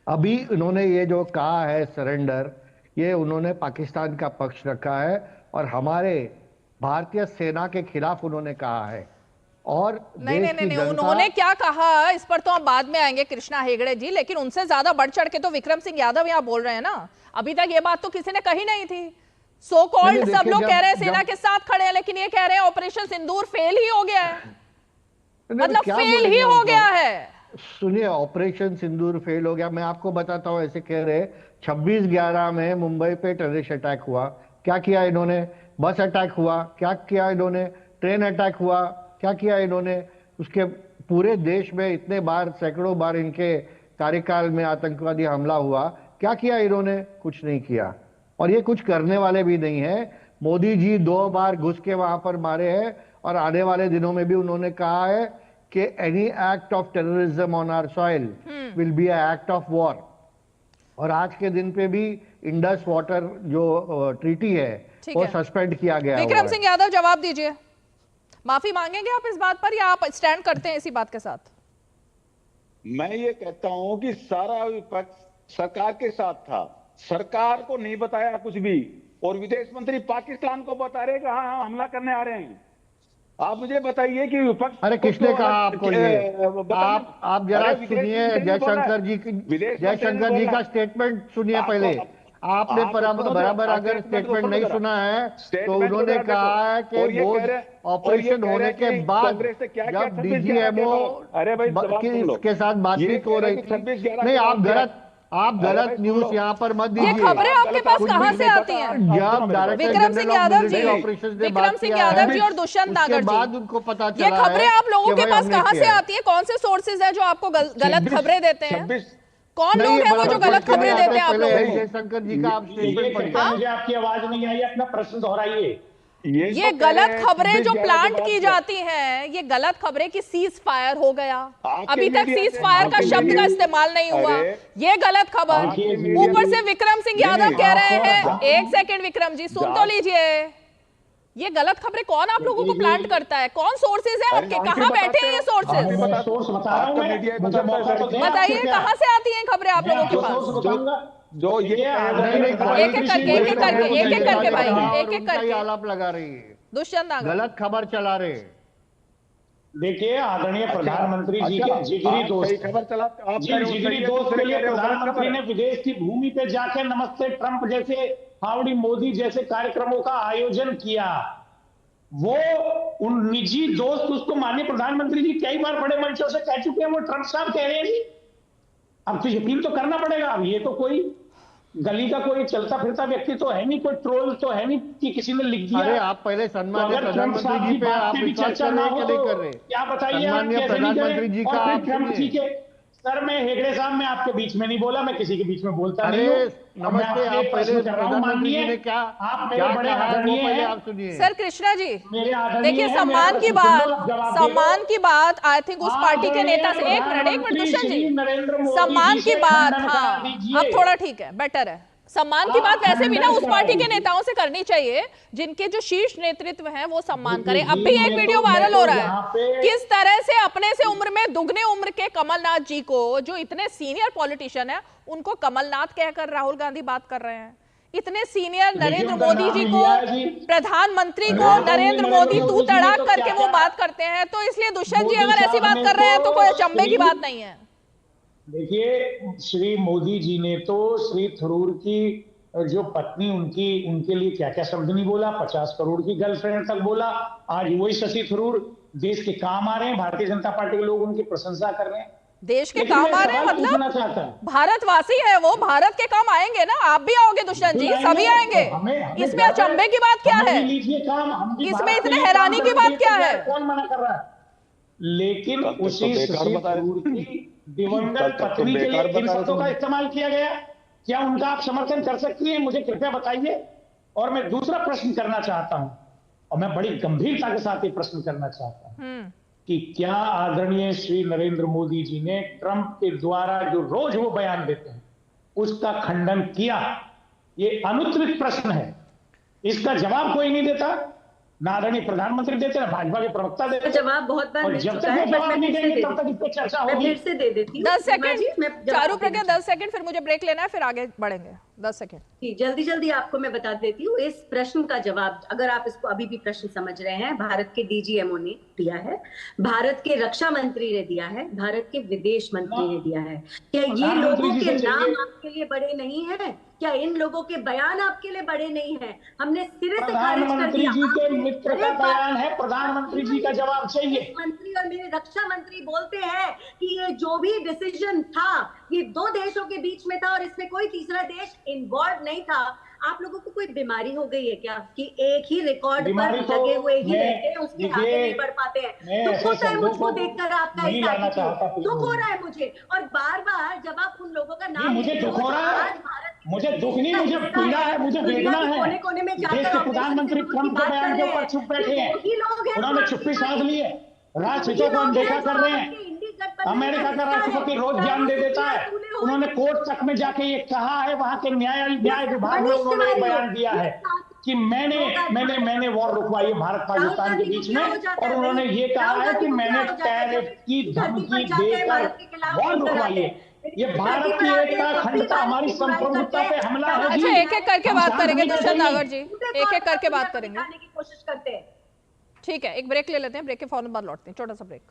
अभी उन्होंने ये जो कहा है सरेंडर, ये उन्होंने पाकिस्तान का पक्ष रखा है और हमारे भारतीय सेना के खिलाफ उन्होंने कहा है। और नहीं, उन्होंने क्या कहा इस पर तो हम बाद में आएंगे कृष्णा हेगड़े जी, लेकिन उनसे ज्यादा बढ़ चढ़ के तो विक्रम सिंह यादव यहाँ बोल रहे हैं ना। अभी तक ये बात तो किसी ने कही नहीं थी। सो कॉल्ड सब लोग कह रहे हैं सेना के साथ खड़े हैं, लेकिन ये कह रहे हैं ऑपरेशन सिंदूर फेल ही हो गया है, मतलब फेल ही हो गया है। सुनिए, ऑपरेशन सिंदूर फेल हो गया, मैं आपको बताता हूँ। ऐसे कह रहे 26/11 में मुंबई पे टेररिस्ट अटैक हुआ, क्या किया इन्होंने? बस अटैक हुआ, क्या किया इन्होंने? ट्रेन अटैक हुआ, क्या किया इन्होंने? उसके पूरे देश में इतने बार, सैकड़ों बार इनके कार्यकाल में आतंकवादी हमला हुआ, क्या किया इन्होंने? कुछ नहीं किया और ये कुछ करने वाले भी नहीं है। मोदी जी 2 बार घुस के वहां पर मारे हैं और आने वाले दिनों में भी उन्होंने कहा है कि any act of terrorism on our soil will be a act of war. और आज के दिन पे भी इंडस वाटर जो ट्रीटी है वो सस्पेंड किया गया। विक्रम सिंह यादव जवाब दीजिए, माफी मांगेंगे आप इस बात पर या आप स्टैंड करते हैं इसी बात के साथ? मैं ये कहता हूं कि सारा विपक्ष सरकार के साथ था, सरकार को नहीं बताया कुछ भी, और विदेश मंत्री पाकिस्तान को बता रहे कि हाँ हमला करने आ रहे हैं। आप मुझे बताइए कि विपक्ष, अरे किसने कहा आपको ये? आप जरा सुनिए जयशंकर जी का स्टेटमेंट सुनिए पहले। आपने बराबर अगर स्टेटमेंट नहीं सुना है तो उन्होंने कहा है कि वो ऑपरेशन होने के बाद जब डीजीएमओ के साथ बातचीत हो रही थी। नहीं, आप गलत न्यूज यहाँ पर मत दीजिए। ये खबरें आपके पास कहाँ से आती हैं? विक्रम सिंह यादव जी और दुष्यंत नागर जी, बाद उनको पता चला, ये खबरें आप लोगों के पास कहाँ से आती है? कौन से सोर्सेज है जो आपको गलत खबरें देते हैं? कौन लोग हैं वो जो गलत खबरें देते हैं आप लोगों को? जयशंकर जी का आप स्टेटमेंट पढ़िए। मुझे आपकी आवाज नहीं आई, अपना प्रश्न दोहराइए। ये गलत खबरें जो प्लांट की जाती हैं, ये गलत खबरें कि सीज फायर हो गया, अभी तक सीज फायर का शब्द का इस्तेमाल नहीं हुआ, ये गलत खबर। ऊपर से विक्रम सिंह यादव कह रहे हैं, एक सेकंड विक्रम जी सुन तो लीजिए, ये गलत खबरें कौन आप लोगों को प्लांट करता है? कौन सोर्सेज है आपके? कहाँ बैठे हैं ये सोर्सेज? बताइए कहाँ से आती हैं खबरें आप लोगों के पास? जो ये एक एक करके भाई, एक एक करके आलाप लगा रही है, दुष्यंत नागर गलत खबर चला रहे। देखिए, आदरणीय प्रधानमंत्री जी के जिगरी दोस्त, जिगरी दोस्त के लिए प्रधानमंत्री ने विदेश की भूमि पे जाके नमस्ते ट्रंप जैसे, हाउडी मोदी जैसे कार्यक्रमों का आयोजन किया। वो उन निजी दोस्त उसको माननीय प्रधानमंत्री जी कई बार बड़े मंचों से कह चुके हैं, वो ट्रंप साहब कह रहे हैं जी। अब तो यकीन तो करना पड़ेगा। अब ये तो कोई गली का कोई चलता फिरता व्यक्ति तो है नहीं, कोई ट्रोल तो है नहीं कि किसी ने लिख दिया। अरे आप पहले सम्मानित प्रधानमंत्री जी पे आप विश्वास कर रहे हैं कि नहीं कर रहे? क्या बताइए, सम्मानित प्रधानमंत्री जी का आप सर, मैं हेगड़े साहब, मैं आपके बीच में नहीं बोला, मैं किसी के बीच में बोलता नहीं हूँ। नमस्ते, आप पहले प्रधानमंत्री जी ने क्या बड़े आदरणीय हैं। आप सुनिए सर। कृष्णा जी देखिए, सम्मान की बात आई थिंक उस पार्टी के नेता से, एक मिनट दुष्यंत जी, सम्मान की बात, हाँ अब थोड़ा ठीक है, बेटर है। सम्मान की बात वैसे भी ना उस पार्टी के नेताओं से करनी चाहिए जिनके जो शीर्ष नेतृत्व है वो सम्मान करें। अब भी एक वीडियो वायरल हो रहा है किस तरह से अपने से उम्र में दुगने उम्र के कमलनाथ जी को, जो इतने सीनियर पॉलिटिशियन है, उनको कमलनाथ कहकर राहुल गांधी बात कर रहे हैं। इतने सीनियर नरेंद्र मोदी जी को, प्रधानमंत्री को नरेंद्र मोदी तू तड़ाक करके वो बात करते हैं। तो इसलिए दुष्यंत जी अगर ऐसी बात कर रहे हैं तो कोई अचंभे की बात नहीं है। देखिए, श्री मोदी जी ने तो श्री थरूर की जो पत्नी उनके लिए क्या क्या शब्द नहीं बोला, 50 करोड़ की गर्लफ्रेंड तक बोला। आज वही शशि थरूर देश के काम आ रहे हैं, भारतीय जनता पार्टी के लोग उनकी प्रशंसा कर रहे हैं। देश के काम आ रहे हैं मतलब भारतवासी है वो, भारत के काम आएंगे ना। आप भी आओगे दुष्यंत जी, सभी आएंगे। इसमें अचंभे की बात क्या है? इसमें इतने हैरानी की बात क्या है? कौन मना कर रहा है? लेकिन उसी शशि थरूर की दिवंगत पत्नी के लिए इन शब्दों का इस्तेमाल किया गया, क्या उनका आप समर्थन कर सकती हैं? मुझे कृपया बताइए। और मैं दूसरा प्रश्न करना चाहता हूं, और मैं बड़ी गंभीरता के साथ ये प्रश्न करना चाहता हूं कि क्या आदरणीय श्री नरेंद्र मोदी जी ने ट्रंप के द्वारा जो रोज वो बयान देते हैं उसका खंडन किया? ये अनुत्तरित प्रश्न है, इसका जवाब कोई नहीं देता, ना आदरणीय प्रधानमंत्री देते, ना भाजपा के प्रवक्ता देते। जवाब बहुत बार मिल चुका है, जवाब नहीं देंगे तब तक इस पर चर्चा होगी। फिर से दे देती हूँ 10 सेकंड। चारू प्रज्ञा 10 सेकंड, फिर मुझे ब्रेक लेना है, फिर आगे बढ़ेंगे। 10 सेकंड जल्दी जल्दी आपको मैं बता देती हूँ। इस प्रश्न का जवाब, अगर आप इसको अभी भी प्रश्न समझ रहे हैं, भारत के डीजीएमओ ने दिया है, भारत के रक्षा मंत्री ने दिया है, भारत के विदेश मंत्री ने दिया है। क्या ये लोगों के नाम आपके लिए बड़े नहीं है? क्या इन लोगों के बयान आपके लिए बड़े नहीं है? हमने सिरे से खारिज कर दिया। प्रधानमंत्री जी के मित्र का बयान है, प्रधानमंत्री जी का जवाब चाहिए। मंत्री और मेरे रक्षा मंत्री बोलते हैं कि ये जो भी डिसीजन था ये 2 देशों के बीच में था और इसमें कोई तीसरा देश इन्वॉल्व नहीं था। आप लोगों को कोई बीमारी हो गई है क्या कि एक ही रिकॉर्ड पर लगे हुए ही रहते हैं, उसके आगे नहीं बढ़ पाते हैं? दुख होता है मुझको देखकर आपका इस एटीट्यूड, दुख हो रहा है मुझे। और बार बार जब आप उन लोगों का नाम, मुझे दुख हो रहा है, मुझे दुख नहीं, मुझे पीड़ा है, मुझे वेदना है। कोने कोने में देश के प्रधानमंत्री ट्रंप के बयान के ऊपर चुप बैठे हैं, उन्होंने चुप्पी साध ली है, राजहितों को अनदेखा कर रहे हैं। अमेरिका का राष्ट्रपति रोज बयान दे देता है, उन्होंने कोर्ट तक में जाके ये कहा है, वहां के न्याय विभाग में उन्होंने बयान दिया है कि मैंने वॉर रुकवाई है भारत पाकिस्तान के बीच में, और उन्होंने ये कहा है कि मैंने टैरिफ की धमकी देकर वॉर रुकवाई है। ये भारत की एकता, अखंडता, हमारी संप्रभुता पे हमला है। अच्छा, एक-एक करके बात करेंगे दुष्यंत नागर जी, एक-एक करके बात करेंगे। कोशिश करते हैं। ठीक है, एक ब्रेक ले लेते हैं, ब्रेक के फौरन बाद लौटते हैं, छोटा सा ब्रेक।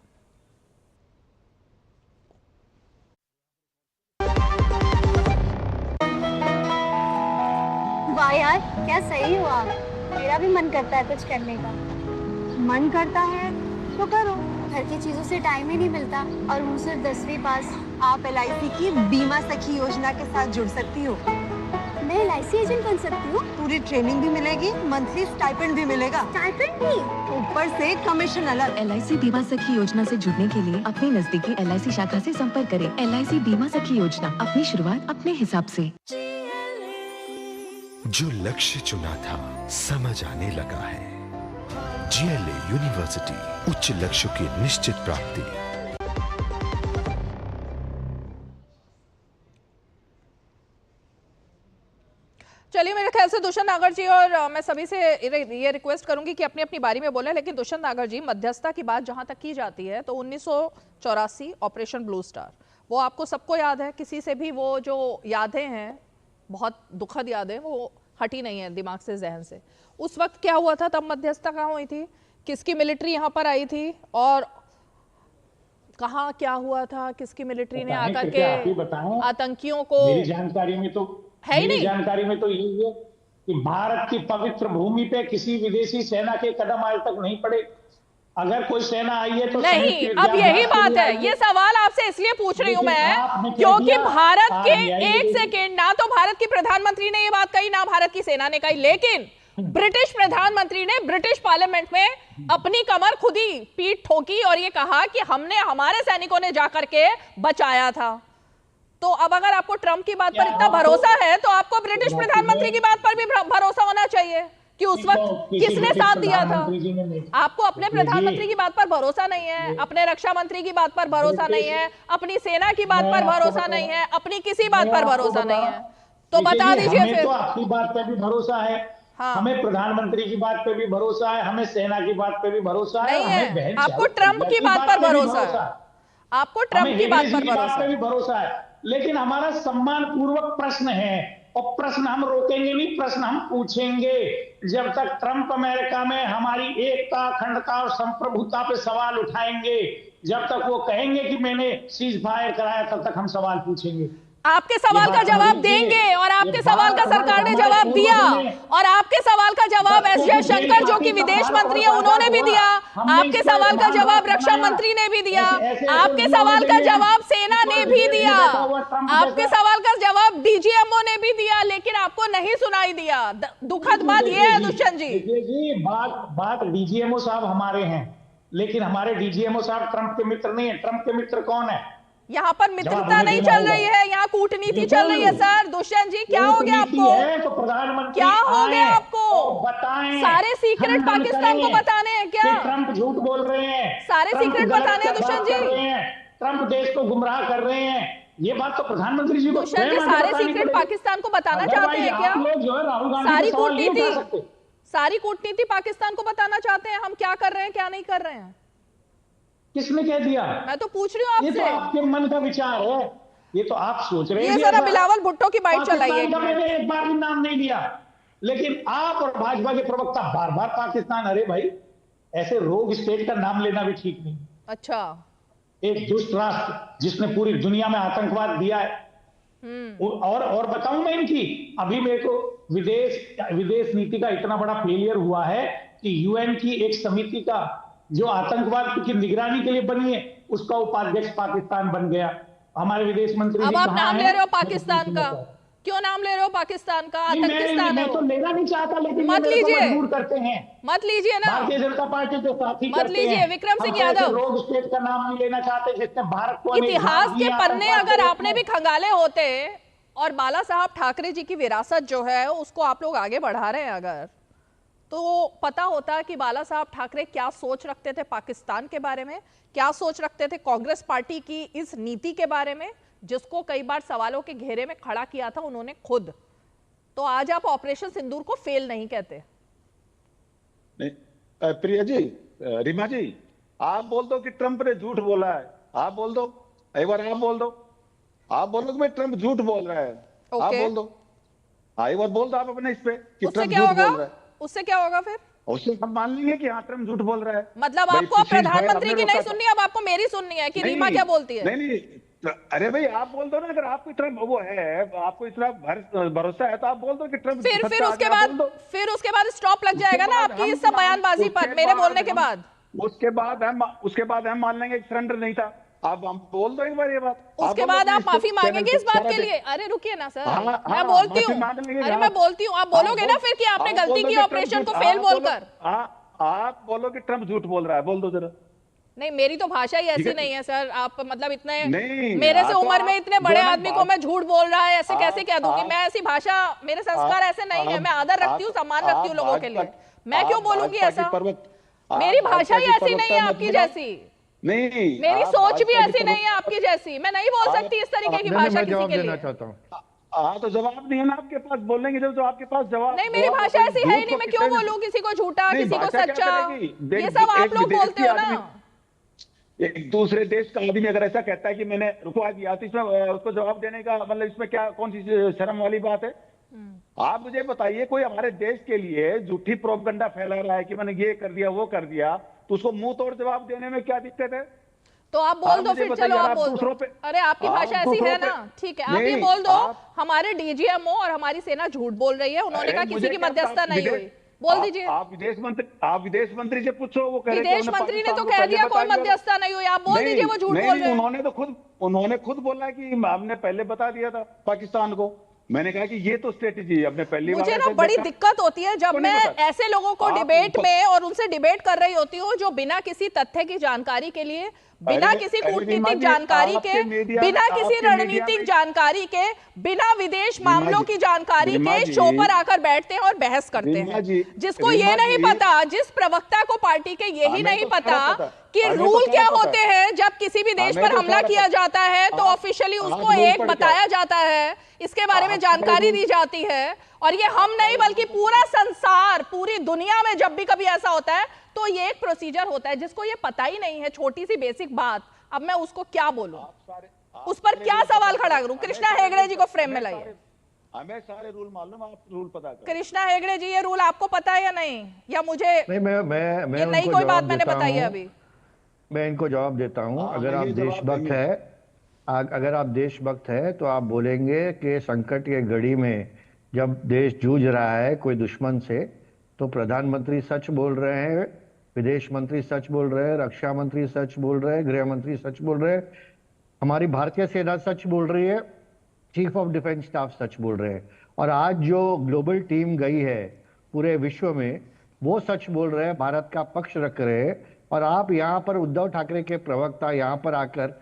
वाह यार, क्या सही हो आप। मेरा भी मन करता है कुछ करने का। मन करता है तो करो, घर की चीजों से टाइम ही नहीं मिलता। और हूँ सिर्फ 10वीं पास। आप LIC की बीमा सखी योजना के साथ जुड़ सकती हो। मैं LIC एजेंट बन सकती हूँ? पूरी ट्रेनिंग भी मिलेगी, मंथली स्टाइपेंड भी मिलेगा। स्टाइपेंड भी? ऊपर से कमीशन अलग। LIC बीमा सखी योजना से जुड़ने के लिए अपनी नजदीकी LIC शाखा से संपर्क करें। LIC बीमा सखी योजना, अपनी शुरुआत अपने हिसाब से। जो लक्ष्य चुना था समझ आने लगा है। GLA यूनिवर्सिटी, उच्च लक्ष्य की निश्चित प्राप्ति। चलिए, मेरे ख्याल से दुष्यंत नागर जी और मैं सभी से ये रिक्वेस्ट करूंगी कि अपनी अपनी बारी में बोलें, लेकिन दुष्यंत नागर जी, मध्यस्थता की बात जहां तक की जाती है तो 1984 ऑपरेशन ब्लू स्टार, वो आपको सबको याद है। किसी से भी वो जो यादें हैं, बहुत दुखद यादें, वो हटी नहीं है दिमाग से, जहन से। उस वक्त क्या हुआ था, तब मध्यस्थता कहाँ हुई थी, किसकी मिलिट्री यहाँ पर आई थी और कहाँ क्या हुआ था, किसकी मिलिट्री ने आकर के आतंकियों को, मेरी जानकारी में तो है ही नहीं। जानकारी में तो यही है कि भारत की पवित्र भूमि पे किसी विदेशी सेना के कदम आज तक नहीं पड़े। अगर कोई सेना आई है तो नहीं, अब यही बात है। ये सवाल आपसे इसलिए पूछ रही हूं मैं क्योंकि भारत के एक सेकेंड, ना तो भारत की प्रधानमंत्री ने ये बात कही, ना भारत की सेना ने कही, लेकिन ब्रिटिश प्रधानमंत्री ने ब्रिटिश पार्लियामेंट में अपनी कमर खुद ही पीठ ठोकी और ये कहा कि हमने, हमारे सैनिकों ने जाकर के बचाया था। तो अब अगर आपको ट्रंप की बात पर इतना भरोसा है तो आपको ब्रिटिश प्रधानमंत्री की बात पर भी भरोसा होना चाहिए कि उस वक्त किसने साथ दिया था। आपको अपने प्रधानमंत्री की बात पर भरोसा नहीं है, अपने रक्षा मंत्री की बात पर भरोसा नहीं है, अपनी सेना की बात पर भरोसा नहीं है, अपनी किसी बात पर भरोसा नहीं है, तो बता दीजिए हमें फिर। तो आपकी बात पे भी भरोसा है, हाँ। हमें प्रधानमंत्री की बात पे भी भरोसा है, हमें सेना की बात पे भी भरोसा है, नहीं हमें बहन है, आपको शहजादी ट्रंप की बात पर पे भी भरोसा है, आपको ट्रंप की बात पर भरोसा पे भी भरोसा है। लेकिन हमारा सम्मान पूर्वक प्रश्न है, और प्रश्न हम रोकेंगे नहीं, प्रश्न हम पूछेंगे। जब तक ट्रंप अमेरिका में हमारी एकता, अखंडता और संप्रभुता पे सवाल उठाएंगे, जब तक वो कहेंगे कि मैंने सीज फायर कराया, तब तक हम सवाल पूछेंगे। आपके सवाल का जवाब देंगे, और आपके सवाल का सरकार ने जवाब दिया, और आपके सवाल का जवाब एस जयशंकर जो कि विदेश मंत्री है उन्होंने भी दिया, आपके सवाल का जवाब रक्षा मंत्री ने भी दिया, आपके सवाल का जवाब सेना ने भी दिया, आपके सवाल का जवाब डीजीएमओ ने भी दिया, लेकिन आपको नहीं सुनाई दिया। दुखद बात यह है दुष्यंत जी। बात डीजीएमओ साहब हमारे हैं, लेकिन हमारे डीजीएमओ साहब ट्रंप के मित्र नहीं है। ट्रंप के मित्र कौन है? यहाँ पर मित्रता नहीं चल रही है, यहाँ कूटनीति चल रही है सर। दुष्यंत जी क्या हो गया आपको? तो प्रधानमंत्री क्या हो गया आपको? बताएं, सारे सीक्रेट पाकिस्तान को बताने हैं क्या? ट्रंप झूठ बोल रहे हैं, सारे सीक्रेट बताने हैं दुष्यंत जी? ट्रंप देश को गुमराह कर रहे हैं, ये बात तो प्रधानमंत्री जी को दुष्यंत जी सारे सीक्रेट पाकिस्तान को बताना चाहते हैं क्या? जो है राहुल गांधी सारी कूटनीति पाकिस्तान को बताना चाहते हैं हम क्या कर रहे हैं क्या नहीं कर रहे हैं? किसने कह दिया? मैं तो पूछ रही हूँ आपसे। ये तो आपके मन का विचार है, ये तो आप सोच रहे हैं। ये जरा बिलावल भुट्टो की बाइट चलाइए। मैंने एक बार भी नाम नहीं लिया, लेकिन आप और भाजपा के प्रवक्ता बार बार पाकिस्तान। अरे भाई, ऐसे रोग स्टेट का नाम लेना भी ठीक नहीं। अच्छा, एक दुष्ट राष्ट्र जिसने पूरी दुनिया में आतंकवाद दिया है। और बताऊं मैं इनकी, अभी मेरे को विदेश नीति का इतना बड़ा फेलियर हुआ है कि यूएन की एक समिति का जो आतंकवाद की निगरानी के लिए बनी है, उसका उपाध्यक्ष पाकिस्तान बन गया। हमारे विदेश मंत्री। अब आप नाम ले रहे हो पाकिस्तान का, क्यों नाम ले रहे हो पाकिस्तान का? आतंकिस्तान है वो। तो लेना नहीं चाहता, लेकिन मत लीजिए, मजबूर करते हैं। मत लीजिए ना, भारतीय जनता पार्टी के साथी मत लीजिए। विक्रम सिंह यादव रोग स्टेट का नाम नहीं लेना चाहते, जिसने भारत को इतिहास के पन्ने अगर आपने भी खंगाले होते और बाला साहब ठाकरे जी की विरासत जो है उसको आप लोग आगे बढ़ा रहे हैं अगर, तो पता होता कि बाला साहब ठाकरे क्या सोच रखते थे पाकिस्तान के बारे में, क्या सोच रखते थे कांग्रेस पार्टी की इस नीति के बारे में, जिसको कई बार सवालों के घेरे में खड़ा किया था उन्होंने खुद। तो आज आप ऑपरेशन सिंदूर को फेल नहीं कहते। नहीं प्रिया जी, रीमा जी, आप बोल दो कि ट्रंप ने झूठ बोला है, आप बोल दो, एक बार आप बोल दो, आप बोलो कि मैं ट्रंप झूठ बोल रहा है, आप बोल दो, एक बार बोल दो आप अपने इस पे कि ट्रंप झूठ बोल रहा है। उससे क्या होगा फिर? उससे हम मान लेंगे कि हाँ ट्रंप झूठ बोल रहा है। मतलब आपको अब प्रधानमंत्री की नहीं सुननी, अब आपको मेरी सुननी है कि रीमा क्या बोलती है। नहीं, अरे भाई आप बोल दो ना, अगर आपको इतना वो है, आपको इतना भरोसा है तो आप बोल दो कि ट्रंप। फिर उसके बाद स्टॉप लग जाएगा ना आपकी इस सब बयानबाजी पर मेरे बोलने के बाद। उसके बाद हम मान लेंगे कि सरेंडर नहीं था। आप हम बोल दो एक बार ये बात। उसके बाद आप माफी मांगेंगे इस बात के लिए? अरे रुकिए ना सर, मैं बोलती हूँ, अरे मैं बोलती हूँ, आप बोलोगे ना फिर कि आपने गलती की ऑपरेशन को फेल बोलकर। आप बोलो कि ट्रंप झूठ बोल रहा है, बोल दो जरा। नहीं, मेरी तो भाषा ही ऐसी नहीं है सर। आप मतलब इतने मेरे से उम्र में इतने बड़े आदमी को मैं झूठ बोल रहा है ऐसे कैसे कह दूंगी? मैं ऐसी भाषा, मेरे संस्कार ऐसे नहीं है। मैं आदर रखती हूँ, सम्मान रखती हूँ लोगों के लिए। मैं क्यों बोलूंगी ऐसा? मेरी भाषा ही ऐसी नहीं है आपकी जैसी। नहीं, मेरी सोच भी ऐसी नहीं है आपकी जैसी। मैं नहीं बोल सकती इस तरीके की भाषा किसी के लिए। हाँ तो जवाब नहीं है ना आपके पास, बोलेंगे जब जो आपके पास जवाब नहीं। मेरी भाषा ऐसी है ही नहीं। मैं क्यों बोलूं किसी को झूठा, किसी को सच्चा? ये सब आप लोग बोलते हो ना। एक दूसरे देश का आदमी अगर ऐसा कहता है कि मैंने रुकवा दिया, तो इसमें उसको जवाब देने का मतलब इसमें क्या, कौन सी शर्म वाली बात है? आप मुझे बताइए, कोई हमारे देश के लिए झूठी प्रोपगंडा फैला रहा है कि मैंने ये कर दिया वो कर दिया, तो उसको मुंह तोड़ जवाब देने में क्या दिक्कत है? तो आप बोल दो फिर, चलो आप बोल दो। अरे आपकी भाषा ऐसी है ना, ठीक है, आप ये बोल दो हमारे डीजीएमओ और हमारी सेना झूठ बोल रही है, उन्होंने कहा किसी की मध्यस्थता नहीं हुई। बोल दीजिए। आप विदेश मंत्री से पूछो, वो कह रहे विदेश मंत्री ने तो कह दिया कोई मध्यस्थता नहीं हुई। आप बोल दीजिए वो झूठ बोल रहे हैं। उन्होंने खुद बोला कि हमने पहले बता दिया था पाकिस्तान को। मैंने कहा कि ये तो स्ट्रेटेजी है, अपने पहली मुझे ना बड़ी दिक्कत होती है जब मैं ऐसे लोगों को डिबेट में और उनसे डिबेट कर रही होती हूँ जो बिना किसी तथ्य की जानकारी के लिए बिना किसी कूटनीतिक जानकारी के, बिना किसी रणनीतिक जानकारी के, बिना विदेश मामलों की जानकारी के शो पर आकर बैठते हैं और बहस करते हैं, जिसको ये नहीं पता, जिस प्रवक्ता को पार्टी के यही नहीं पता कि रूल क्या होते हैं जब किसी भी देश पर हमला किया जाता है तो ऑफिशियली उसको एक बताया जाता है, इसके बारे में जानकारी दी जाती है। और ये हम नहीं बल्कि पूरा संसार, पूरी दुनिया में जब भी कभी ऐसा होता है तो ये एक प्रोसीजर होता है, जिसको ये पता ही नहीं है। छोटी सी बेसिक बात, अब मैं उसको क्या बोलूं, उस पर क्या सवाल खड़ा करूं? कृष्णा हेगड़े जी को फ्रेम में लाइए। हमें सारे रूल मालूम, आप रूल पता करें। कृष्णा हेगड़े जी, ये रूल आपको पता है या नहीं, या मुझे मैं ये नहीं कोई बात मैंने बताई है अभी? मैं इनको जवाब देता हूं। अगर आप देशभक्त है, अगर आप देशभक्त है तो आप बोलेंगे कि संकट के घड़ी में जब देश जूझ रहा है कोई दुश्मन से, तो प्रधानमंत्री सच बोल रहे हैं, विदेश मंत्री सच बोल रहे हैं, रक्षा मंत्री सच बोल रहे हैं, गृह मंत्री सच बोल रहे हैं, हमारी भारतीय सेना सच बोल रही है, चीफ ऑफ डिफेंस स्टाफ सच बोल रहे हैं। और आज जो ग्लोबल टीम गई है पूरे विश्व में, वो सच बोल रहे हैं, भारत का पक्ष रख रहे हैं। और आप यहाँ पर उद्धव ठाकरे के प्रवक्ता यहाँ पर आकर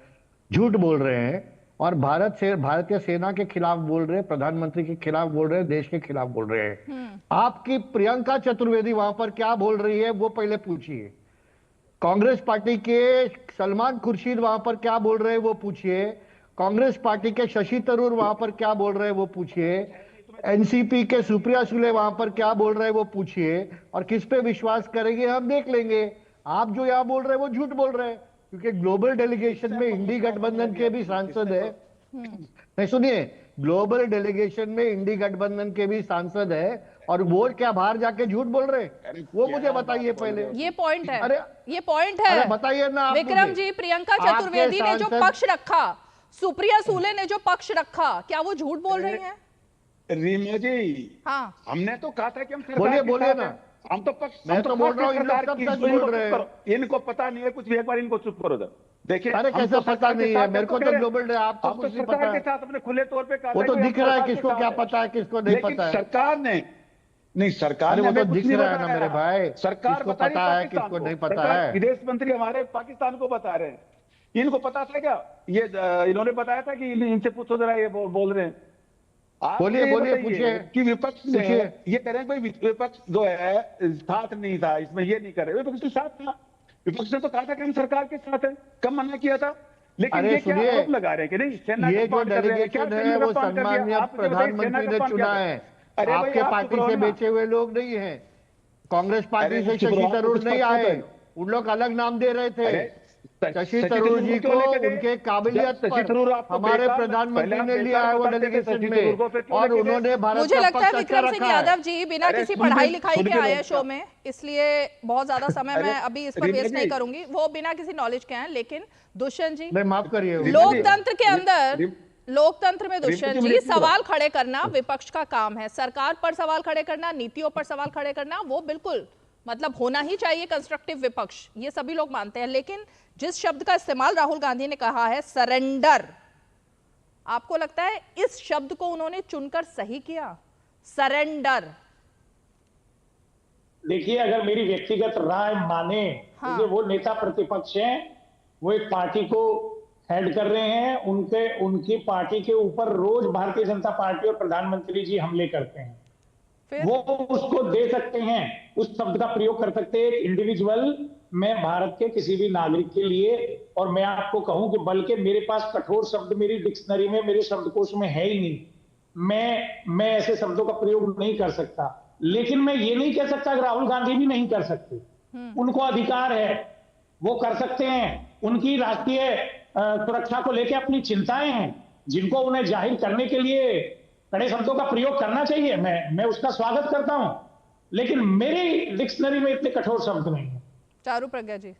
झूठ बोल रहे हैं और भारतीय सेना के खिलाफ बोल रहे हैं, प्रधानमंत्री के खिलाफ बोल रहे हैं, देश के खिलाफ बोल रहे हैं। आपकी प्रियंका चतुर्वेदी वहां पर क्या बोल रही है वो पहले पूछिए। कांग्रेस पार्टी के सलमान खुर्शीद वहां पर क्या बोल रहे हैं वो पूछिए। कांग्रेस पार्टी के शशि थरूर वहां पर क्या बोल रहे हैं वो पूछिए। एनसीपी के सुप्रिया सुले वहां पर क्या बोल रहे हैं वो पूछिए। और किस पे विश्वास करेंगे हम देख लेंगे। आप जो यहाँ बोल रहे हैं वो झूठ बोल रहे हैं, क्योंकि ग्लोबल डेलीगेशन में इंडी गठबंधन के भी सांसद है। नहीं सुनिए, ग्लोबल डेलीगेशन में इंडी गठबंधन के भी सांसद है और वो क्या बाहर जाके झूठ बोल रहे हैं वो मुझे बताइए पहले। ये पॉइंट है। अरे ये पॉइंट है, बताइए ना आप विक्रम मुझे। जी। प्रियंका चतुर्वेदी ने जो पक्ष रखा, सुप्रिया सुले ने जो पक्ष रखा, क्या वो झूठ बोल रही हैं? रीमा जी, हाँ, हमने तो कहा था कि हम बोलिए ना। हम तो पक्ष, मैं तो बोल रहा हूँ, इन लोग सब सच बोल रहे हैं। इनको पता नहीं है कुछ भी, एक बार इनको चुप करो। देखिए, अरे कैसा पता नहीं है मेरे को तो ग्लोबल, आपको कुछ नहीं पता के साथ अपने खुले तौर पे वो तो दिख रहा है किसको क्या पता है किसको नहीं पता है। सरकार ने नहीं, सरकार ने वो तो दिख रहा है ना मेरे भाई, सरकार किसको पता है किसको नहीं पता है। विदेश मंत्री हमारे पाकिस्तान को बता रहे हैं, इनको पता था क्या? ये इन्होंने बताया था कि इनसे पूछो जरा, ये बोल रहे हैं। बोलिए पूछिए कि विपक्ष ने ये कह रहे हैं भाई विपक्ष जो है साथ नहीं था इसमें, ये नहीं कर रहे। विपक्ष तो साथ था, विपक्ष ने तो कहा था कि हम सरकार के साथ है, कब मना किया था। लेकिन ये क्या आरोप लगा रहे हैं कि नहीं सेना ये जो डेलीगेशन है वो सम्माननीय प्रधानमंत्री ने चुना है, आपके पार्टी से बेचे हुए लोग नहीं है। कांग्रेस पार्टी से शशि थरूर नहीं आए, उन लोग अलग नाम दे रहे थे। शशि थरूर जी को उनके काबिलियत पर हमारे प्रधानमंत्री ने लिया है वो डेलीगेशन में, और उन्होंने भारत मुझे लगता है विक्रम सिंह यादव जी बिना किसी पढ़ाई लिखाई के आए शो में, इसलिए बहुत ज्यादा समय मैं अभी इस पर वेस्ट नहीं करूंगी। वो बिना किसी नॉलेज के हैं। लेकिन दुष्यंत जी, माफ करिए, लोकतंत्र के अंदर, लोकतंत्र में दुष्यंत जी सवाल खड़े करना विपक्ष का काम है। सरकार पर सवाल खड़े करना, नीतियों पर सवाल खड़े करना, वो बिल्कुल मतलब होना ही चाहिए कंस्ट्रक्टिव विपक्ष, ये सभी लोग मानते हैं। लेकिन जिस शब्द का इस्तेमाल राहुल गांधी ने कहा है सरेंडर, आपको लगता है इस शब्द को उन्होंने चुनकर सही किया? सरेंडर। देखिए, अगर मेरी व्यक्तिगत राय माने, हाँ। तो वो नेता प्रतिपक्ष हैं, वो एक पार्टी को हेड कर रहे हैं, उनकी पार्टी के ऊपर रोज भारतीय जनता पार्टी और प्रधानमंत्री जी हमले करते हैं। वो उसको दे सकते हैं, उस शब्द का प्रयोग कर सकते हैं एक इंडिविजुअल में भारत के किसी भी नागरिक के लिए। और मैं आपको कहूं कि बल्कि मेरे पास कठोर शब्द मेरी डिक्शनरी में, मेरे शब्दकोश में है ही नहीं। मैं ऐसे शब्दों का प्रयोग नहीं कर सकता। लेकिन मैं ये नहीं कह सकता कि राहुल गांधी भी नहीं कर सकते। उनको अधिकार है, वो कर सकते हैं। उनकी राष्ट्रीय सुरक्षा को लेकर अपनी चिंताएं हैं, जिनको उन्हें जाहिर करने के लिए कड़े शब्दों का प्रयोग करना चाहिए। मैं उसका स्वागत करता हूं, लेकिन मेरी डिक्शनरी में इतने कठोर शब्द नहीं है। चारू प्रज्ञा जी।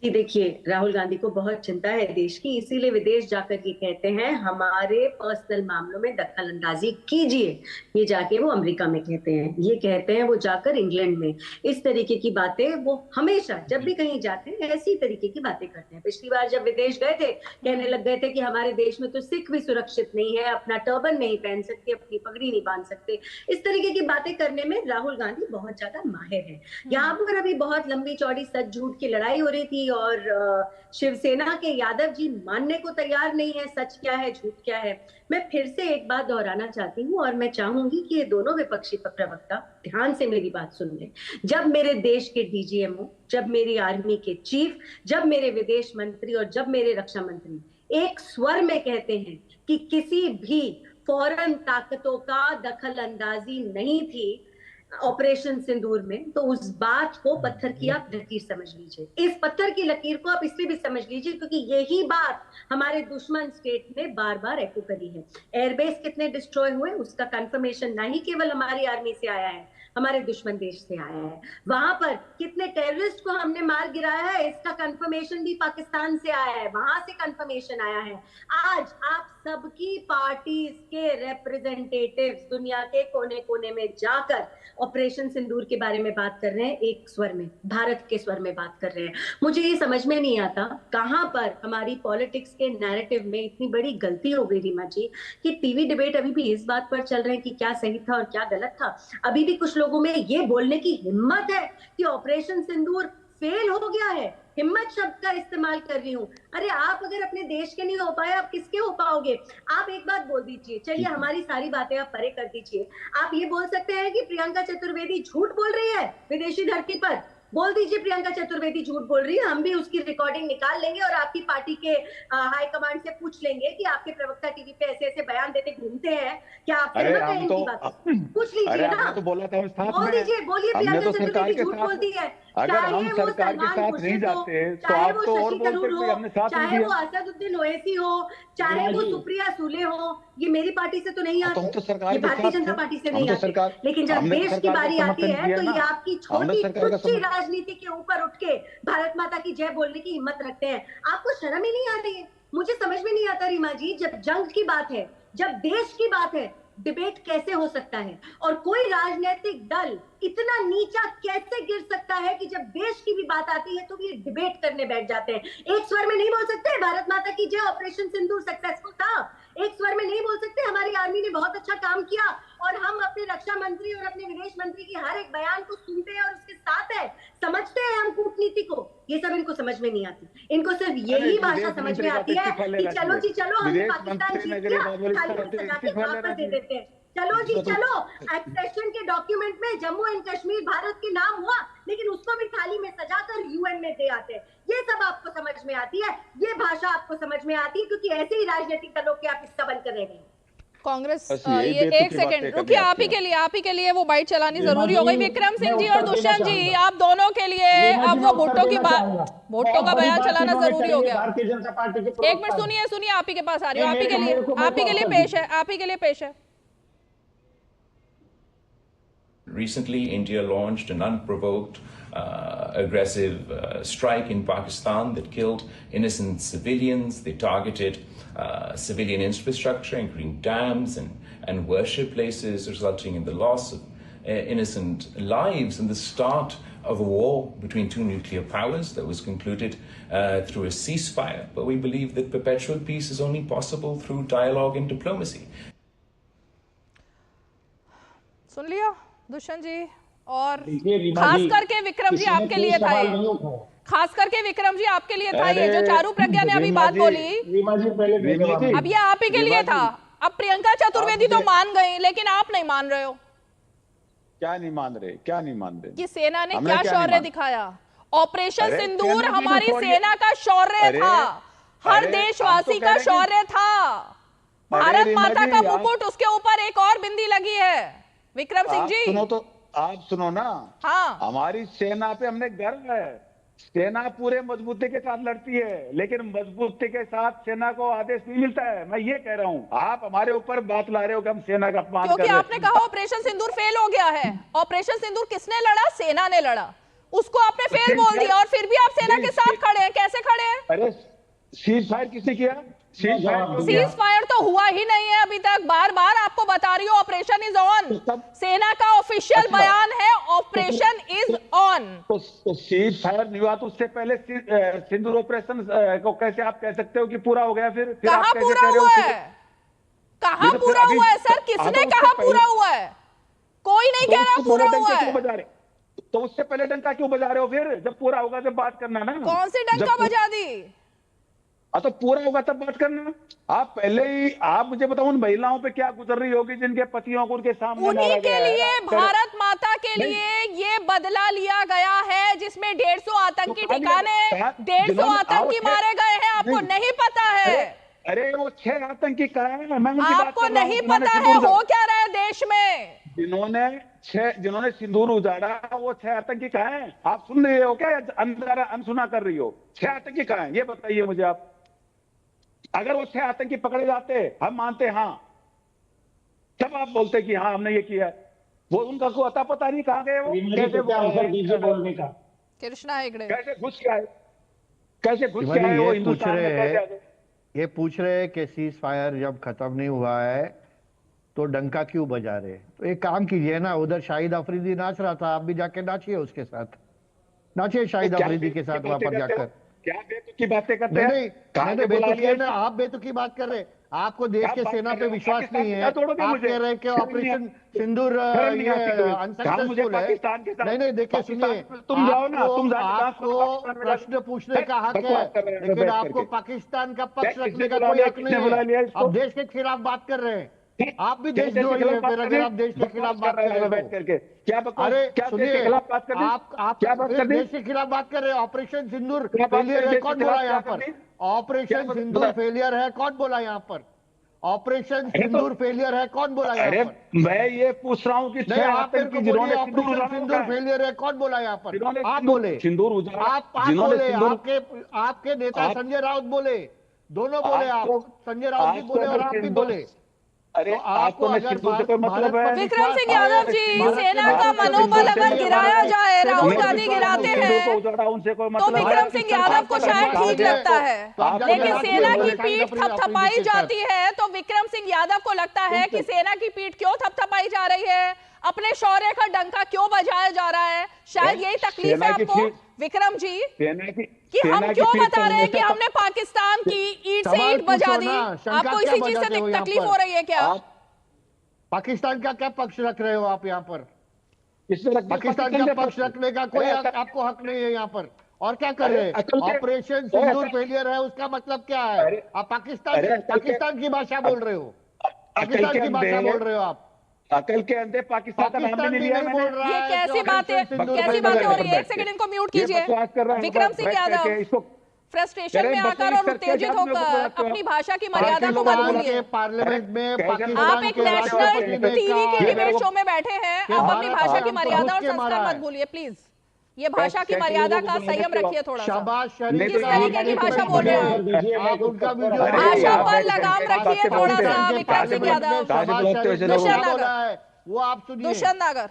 कि देखिए, राहुल गांधी को बहुत चिंता है देश की, इसीलिए विदेश जाकर ये कहते हैं हमारे पर्सनल मामलों में दखल अंदाजी कीजिए। ये जाके वो अमेरिका में कहते हैं, ये कहते हैं वो जाकर इंग्लैंड में। इस तरीके की बातें वो हमेशा जब भी कहीं जाते हैं ऐसी तरीके की बातें करते हैं। पिछली बार जब विदेश गए थे, कहने लग गए थे कि हमारे देश में तो सिख भी सुरक्षित नहीं है, अपना टर्बन नहीं पहन सकते, अपनी पगड़ी नहीं बांध सकते। इस तरीके की बातें करने में राहुल गांधी बहुत ज्यादा माहिर है। यहाँ पर अभी बहुत लंबी चौड़ी सच झूठ की लड़ाई हो रही थी जी और शिवसेना के यादव जी मानने को तैयार नहीं है सच क्या है झूठ क्या है। मैं फिर से एक बात दोहराना चाहती हूँ और मैं चाहूंगी कि ये दोनों विपक्षी प्रवक्ता ध्यान से मेरी बात सुन लें। जब मेरे देश के डीजीएमओ, जब मेरी आर्मी के चीफ, जब मेरे विदेश मंत्री और जब मेरे रक्षा मंत्री एक स्वर में कहते हैं कि किसी भी फॉरेन ताकतों का दखल अंदाजी नहीं थी ऑपरेशन सिंदूर में, तो उस बात को पत्थर की आप लकीर समझ लीजिए। इस पत्थर की लकीर को आप इसलिए भी समझ लीजिए क्योंकि यही बात हमारे दुश्मन स्टेट ने बार बार एको करी है। एयरबेस कितने डिस्ट्रॉय हुए उसका कंफर्मेशन ना ही केवल हमारी आर्मी से आया है, हमारे दुश्मन देश से आया है। वहां पर कितने टेररिस्ट को हमने मार गिराया है इसका कंफर्मेशन भी पाकिस्तान से आया है, वहां से कंफर्मेशन आया है। आज आप सबकी पार्टी के रिप्रेजेंटेटिव्स दुनिया के कोने कोने में जाकर ऑपरेशन सिंदूर के बारे में बात कर रहे हैं, एक स्वर में, भारत के स्वर में बात कर रहे हैं। मुझे ये समझ में नहीं आता कहां पर हमारी पॉलिटिक्स के नैरेटिव में इतनी बड़ी गलती हो गई रीमा जी कि टीवी डिबेट अभी भी इस बात पर चल रहे हैं कि क्या सही था और क्या गलत था। अभी भी कुछ लोगों में ये बोलने की हिम्मत है कि ऑपरेशन सिंदूर फेल हो गया है। हिम्मत शब्द का इस्तेमाल कर रही हूँ। अरे आप अगर अपने देश के नहीं हो पाए आप किसके हो पाओगे? आप एक बात बोल दीजिए, चलिए हमारी सारी बातें आप परे कर दीजिए। आप ये बोल सकते हैं कि प्रियंका चतुर्वेदी झूठ बोल रही है विदेशी धरती पर, बोल दीजिए प्रियंका चतुर्वेदी झूठ बोल रही है, हम भी उसकी रिकॉर्डिंग निकाल लेंगे और आपकी पार्टी के हाई कमांड से पूछ लेंगे कि आपके प्रवक्ता टीवी पे ऐसे ऐसे बयान देते घूमते हैं, क्या आप सहमत हैं इनकी बात? पूछ लीजिए ना, तो बोला था बोल दीजिए, बोलिए प्रियंका चतुर्वेदी झूठ बोलती है। अगर हम सरकार के साथ नहीं जाते तो आप तो और बोलते कि हमने साथ नहीं चाहे दिया। वो असदुद्दीन ओवैसी हो, चाहे वो सुप्रिया सुले हो, ये मेरी पार्टी से तो नहीं आते, ये भारतीय जनता पार्टी से नहीं आते। लेकिन जब देश की बारी आती है तो ये आपकी छोटी तुच्छी राजनीति के ऊपर उठ के भारत माता की जय बोलने की हिम्मत रखते हैं। आपको शर्म ही नहीं आ रही है? मुझे समझ में नहीं आता रीमा जी, जब जंग की बात है, जब देश की बात है, डिबेट कैसे हो सकता है? और कोई राजनीतिक दल इतना नीचा कैसे गिर सकता है कि जब देश की भी बात आती है तो ये डिबेट करने बैठ जाते हैं? एक स्वर में नहीं बोल सकते भारत माता की जय, ऑपरेशन सिंदूर सक्सेसफुल था? एक स्वर में नहीं बोल सकते हमारी आर्मी ने बहुत अच्छा काम किया? और हम अपने रक्षा मंत्री और अपने विदेश मंत्री की हर एक बयान को सुनते हैं और उसके साथ है, समझते हैं हम कूटनीति को। ये सब इनको समझ में नहीं आती, इनको सिर्फ यही भाषा समझ में आती है कि चलो जी चलो, हमने पाकिस्तान जीत लिया, थाली में सजा के वापस दे देते हैं। चलो जी चलो, एक्सेशन के डॉक्यूमेंट में जम्मू एंड कश्मीर भारत के नाम हुआ, लेकिन उसको भी थाली में सजाकर यूएन में दे आते हैं। ये सब आपको समझ में आती है, ये भाषा आपको समझ में आती है, क्योंकि ऐसे ही राजनीतिक दलों के आप हिस्सा बनकर रह गए। कांग्रेस ये एक सेकंड रुकिए, आप ही के लिए वो बाइट चलानी जरूरी हो गई। विक्रम सिंह जी और दुष्यंत जी, आप दोनों के लिए अब वो भुट्टो का बयान चलाना जरूरी हो गया। एक मिनट सुनिए, आप ही के पास आ रही हो, आप ही के लिए पेश है। Recently, India launched an unprovoked, aggressive strike in Pakistan that killed innocent civilians. They targeted civilian infrastructure, including dams and worship places, resulting in the loss of innocent lives and the start of a war between two nuclear powers that was concluded through a ceasefire. But we believe that perpetual peace is only possible through dialogue and diplomacy. सुन लिया दुष्यंत जी, और खास करके विक्रम जी आपके लिए था ये, खास करके विक्रम जी आपके लिए था ये जो चारू प्रज्ञा ने अभी बात बोली, अब ये आप ही के लिए था। अब प्रियंका चतुर्वेदी तो मान गई, लेकिन आप नहीं मान रहे हो। क्या नहीं मान रहे कि सेना ने क्या शौर्य दिखाया? ऑपरेशन सिंदूर हमारी सेना का शौर्य था, हर देशवासी का शौर्य था। भारत माता का मुकुट, उसके ऊपर एक और बिंदी लगी है। विक्रम सिंह जी आप सुनो ना, हाँ, हमारी सेना पे हमने गर्व है। सेना पूरे मजबूती के साथ लड़ती है, लेकिन मजबूती के साथ सेना को आदेश नहीं मिलता है। मैं ये कह रहा हूँ, आप हमारे ऊपर बात ला रहे हो कि हम सेना का अपमान कर रहे हैं। क्योंकि आपने कहा ऑपरेशन सिंदूर फेल हो गया है। ऑपरेशन सिंदूर किसने लड़ा? सेना ने लड़ा, उसको आपने फेल बोल दिया, और फिर भी आप सेना के साथ खड़े हैं। कैसे खड़े हैं? अरे सीज फायर किसने किया? सीज फायर तो हुआ ही नहीं है अभी तक। बार बार आपको बता रही हूँ, ऑपरेशन इज ऑन। सेना का ऑफिशियल बयान है, ऑपरेशन इज ऑन। तो सीज फायर नहीं हुआ तो उससे पहले सिंदूर ऑपरेशन को कैसे आप कह सकते हो कि पूरा हो गया? फिर कहाँ पूरा हुआ है? कहाँ पूरा हुआ है सर? किसने कहा पूरा हुआ है? कोई नहीं कह रहा पूरा हुआ है। तो उससे पहले डंका क्यों बजा रहे हो? फिर जब पूरा होगा तब बात करना ना। कौन सी डंका बजा दी? तो पूरा होगा तब बात करना। आप पहले ही आप मुझे बताओ उन महिलाओं पे क्या गुजर रही होगी जिनके पतियों को उनके सामने उन्हीं के लिए, भारत माता के लिए ये बदला लिया गया है, जिसमें 150 आतंकी ठिकाने, 150 आतंकी मारे गए हैं। आपको नहीं पता है? अरे वो 6 आतंकी कहा है, मैं आपको नहीं पता है हो क्या रहा है देश में? जिन्होंने सिंदूर उजाड़ा वो 6 आतंकी कहा है? आप सुन रहे हो क्या अंदर अनसुना कर रही हो? 6 आतंकी कहा है ये बताइए मुझे आप। अगर वो 6 आतंकी पकड़े जाते हम मानते हाँ, तब आप बोलते कि हाँ हमने ये किया। वो उनका को अता पता नहीं कहाँ गए वो, कैसे बोलने का कृष्णा हेगड़े कैसे घुस के आए, कैसे घुस के आए वो हिंदुस्तान में? ये पूछ रहे हैं कि सीज फायर जब खत्म नहीं हुआ है तो डंका क्यों बजा रहे? तो एक काम कीजिए ना, उधर शाहिद अफरीदी नाच रहा था, आप भी जाके नाचिए उसके साथ, नाचिए शाहिद अफरीदी के साथ वहां पर जाकर। क्या बेतुकी बातें करते हैं? नहीं बेतुकी है ना, आप बेतुकी बात कर रहे। आपको देश के सेना पे विश्वास नहीं है, आप कह रहे हैं कि ऑपरेशन सिंदूर अनसक्सेसफुल है। नहीं देखिए सुनिए, तुम जाओ ना, तुम आपको प्रश्न पूछने का हक है, लेकिन आपको पाकिस्तान का पक्ष रखने का कोई हक नहीं है। आप देश के खिलाफ बात कर रहे हैं, आप भी देशद्रोही हैं फिर अगर आप देश के खिलाफ बात कर रहे हो बैठ करके। अरे सुनिए, आप देश के खिलाफ बात कर रहे हैं। ऑपरेशन सिंदूर फेलियर है, कौन बोला यहाँ पर? ऑपरेशन सिंदूर फेलियर है, कौन बोला यहाँ पर? ऑपरेशन सिंदूर फेलियर है, कौन बोला यहाँ पर? मैं ये पूछ रहा हूँ कि ऑपरेशन सिंदूर फेलियर है, कौन बोला यहाँ पर? आप बोले, सिंदूर आप बोले, आपके नेता संजय राउत बोले, दोनों बोले, आप संजय राउत भी बोले और आप भी बोले। अरे तो आपको मतलब है? विक्रम सिंह यादव जी, सेना का मनोबल अगर गिराया जाए, राहुल गांधी गिराते हैं तो विक्रम सिंह यादव को शायद ठीक लगता है, लेकिन सेना की पीठ थपथपाई जाती है तो विक्रम सिंह यादव को लगता है कि सेना की पीठ क्यों थपथपाई जा रही है, अपने शौर्य का डंका क्यों बजाया जा रहा है। शायद यही तकलीफ है आपको विक्रम जी, कि हम क्यों बता रहे हैं कि हमने पाकिस्तान की ईंट से ईंट बजा दी। आपको इसी चीज से तकलीफ हो रही है क्या? पाकिस्तान का क्या पक्ष रख रहे हो आप यहाँ पर? पाकिस्तान का पक्ष रखने का कोई आपको हक नहीं है यहाँ पर। और क्या कर रहे हैं? ऑपरेशन सिंदूर फेलियर है, उसका मतलब क्या है? आप पाकिस्तान की भाषा बोल रहे हो, पाकिस्तान की भाषा बोल रहे हो आप। अकल के अंधे पाकिस्तान का नाम नहीं लिया मैंने। ये कैसी बातें हो रही है? एक सेकंड इनको म्यूट कीजिए। विक्रम सिंह यादव फ्रस्ट्रेशन में आकर और उत्तेजित होकर अपनी भाषा की मर्यादा को मत भूलिए। पार्लियामेंट में आप एक नेशनल टीवी के डिबेट शो में बैठे हैं, आप अपनी भाषा की मर्यादा और संस्कार मत भूलिए प्लीज। ये भाषा की मर्यादा का संयम रखिए थोड़ा सा। किस तरीके की भाषा बोल रहे हो? भाषा पर लगाम रखिए थोड़ा सा विक्रम सिंह यादव। दुष्यंत नागर, वो आप सुनिए। दुष्यंत नागर,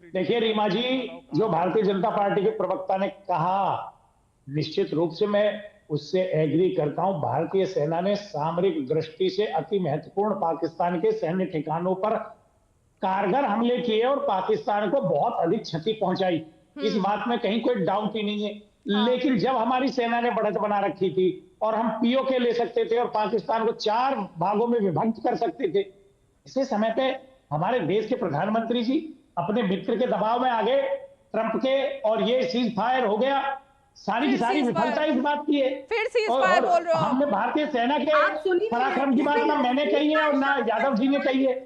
देखिए रीमा जी, जो भारतीय जनता पार्टी के प्रवक्ता ने कहा, निश्चित रूप से मैं उससे एग्री करता हूं। भारतीय सेना ने सामरिक दृष्टि से अति महत्वपूर्ण पाकिस्तान के सैन्य ठिकानों पर कारगर हमले किए और पाकिस्तान को बहुत अधिक क्षति पहुंचाई, इस बात में कहीं कोई डाउट ही नहीं है। लेकिन जब हमारी सेना ने बढ़त बना रखी थी और हम पीओके ले सकते थे और पाकिस्तान को 4 भागों में विभक्त कर सकते थे, इसी समय पे हमारे देश के प्रधानमंत्री जी अपने मित्र के दबाव में आ गए, ट्रंप के, और ये सीज फायर हो गया। सारी की सारी विफलता इस बात की है। फिर सीज फायर बोल रहे हो। हमने भारतीय सेना के पराक्रम की बात ना मैंने कही है और ना यादव जी ने कही है।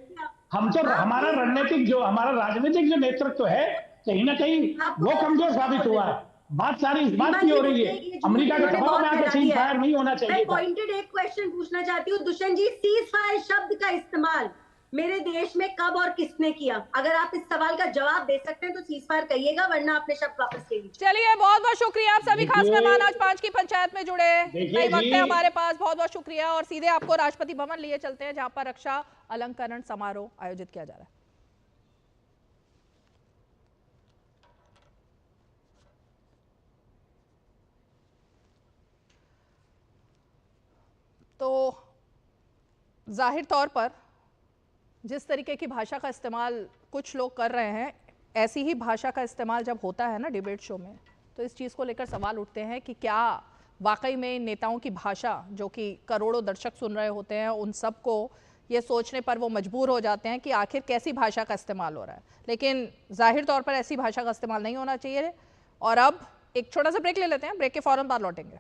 हम तो हमारा रणनीतिक जो हमारा राजनीतिक जो नेतृत्व है, कहीं ना कहीं वो कमजोर साबित हुआ है। बात सारी इस बात की हो रही है, अमेरिका के दबाव में आकर सीज फायर नहीं होना चाहिए। मैं पॉइंटेड एक क्वेश्चन पूछना चाहती हूँ दुष्यंत जी, सीज फायर शब्द का इस्तेमाल मेरे देश में कब और किसने किया? अगर आप इस सवाल का जवाब दे सकते हैं तो सीज फायर कहिएगा, वरना अपने शब्द वापस ले लीजिए। चलिए, बहुत बहुत शुक्रिया आप सभी खास मेहमान आज 5 की पंचायत में जुड़े। कई वक्त है हमारे पास, बहुत बहुत शुक्रिया। और सीधे आपको राष्ट्रपति भवन लिए चलते हैं, जहां पर रक्षा अलंकरण समारोह आयोजित किया जा रहा है। तो जाहिर तौर पर जिस तरीके की भाषा का इस्तेमाल कुछ लोग कर रहे हैं, ऐसी ही भाषा का इस्तेमाल जब होता है ना डिबेट शो में, तो इस चीज़ को लेकर सवाल उठते हैं कि क्या वाकई में नेताओं की भाषा, जो कि करोड़ों दर्शक सुन रहे होते हैं, उन सबको ये सोचने पर वो मजबूर हो जाते हैं कि आखिर कैसी भाषा का इस्तेमाल हो रहा है। लेकिन जाहिर तौर पर ऐसी भाषा का इस्तेमाल नहीं होना चाहिए। और अब एक छोटा सा ब्रेक ले लेते हैं, ब्रेक के फौरन बाद लौटेंगे।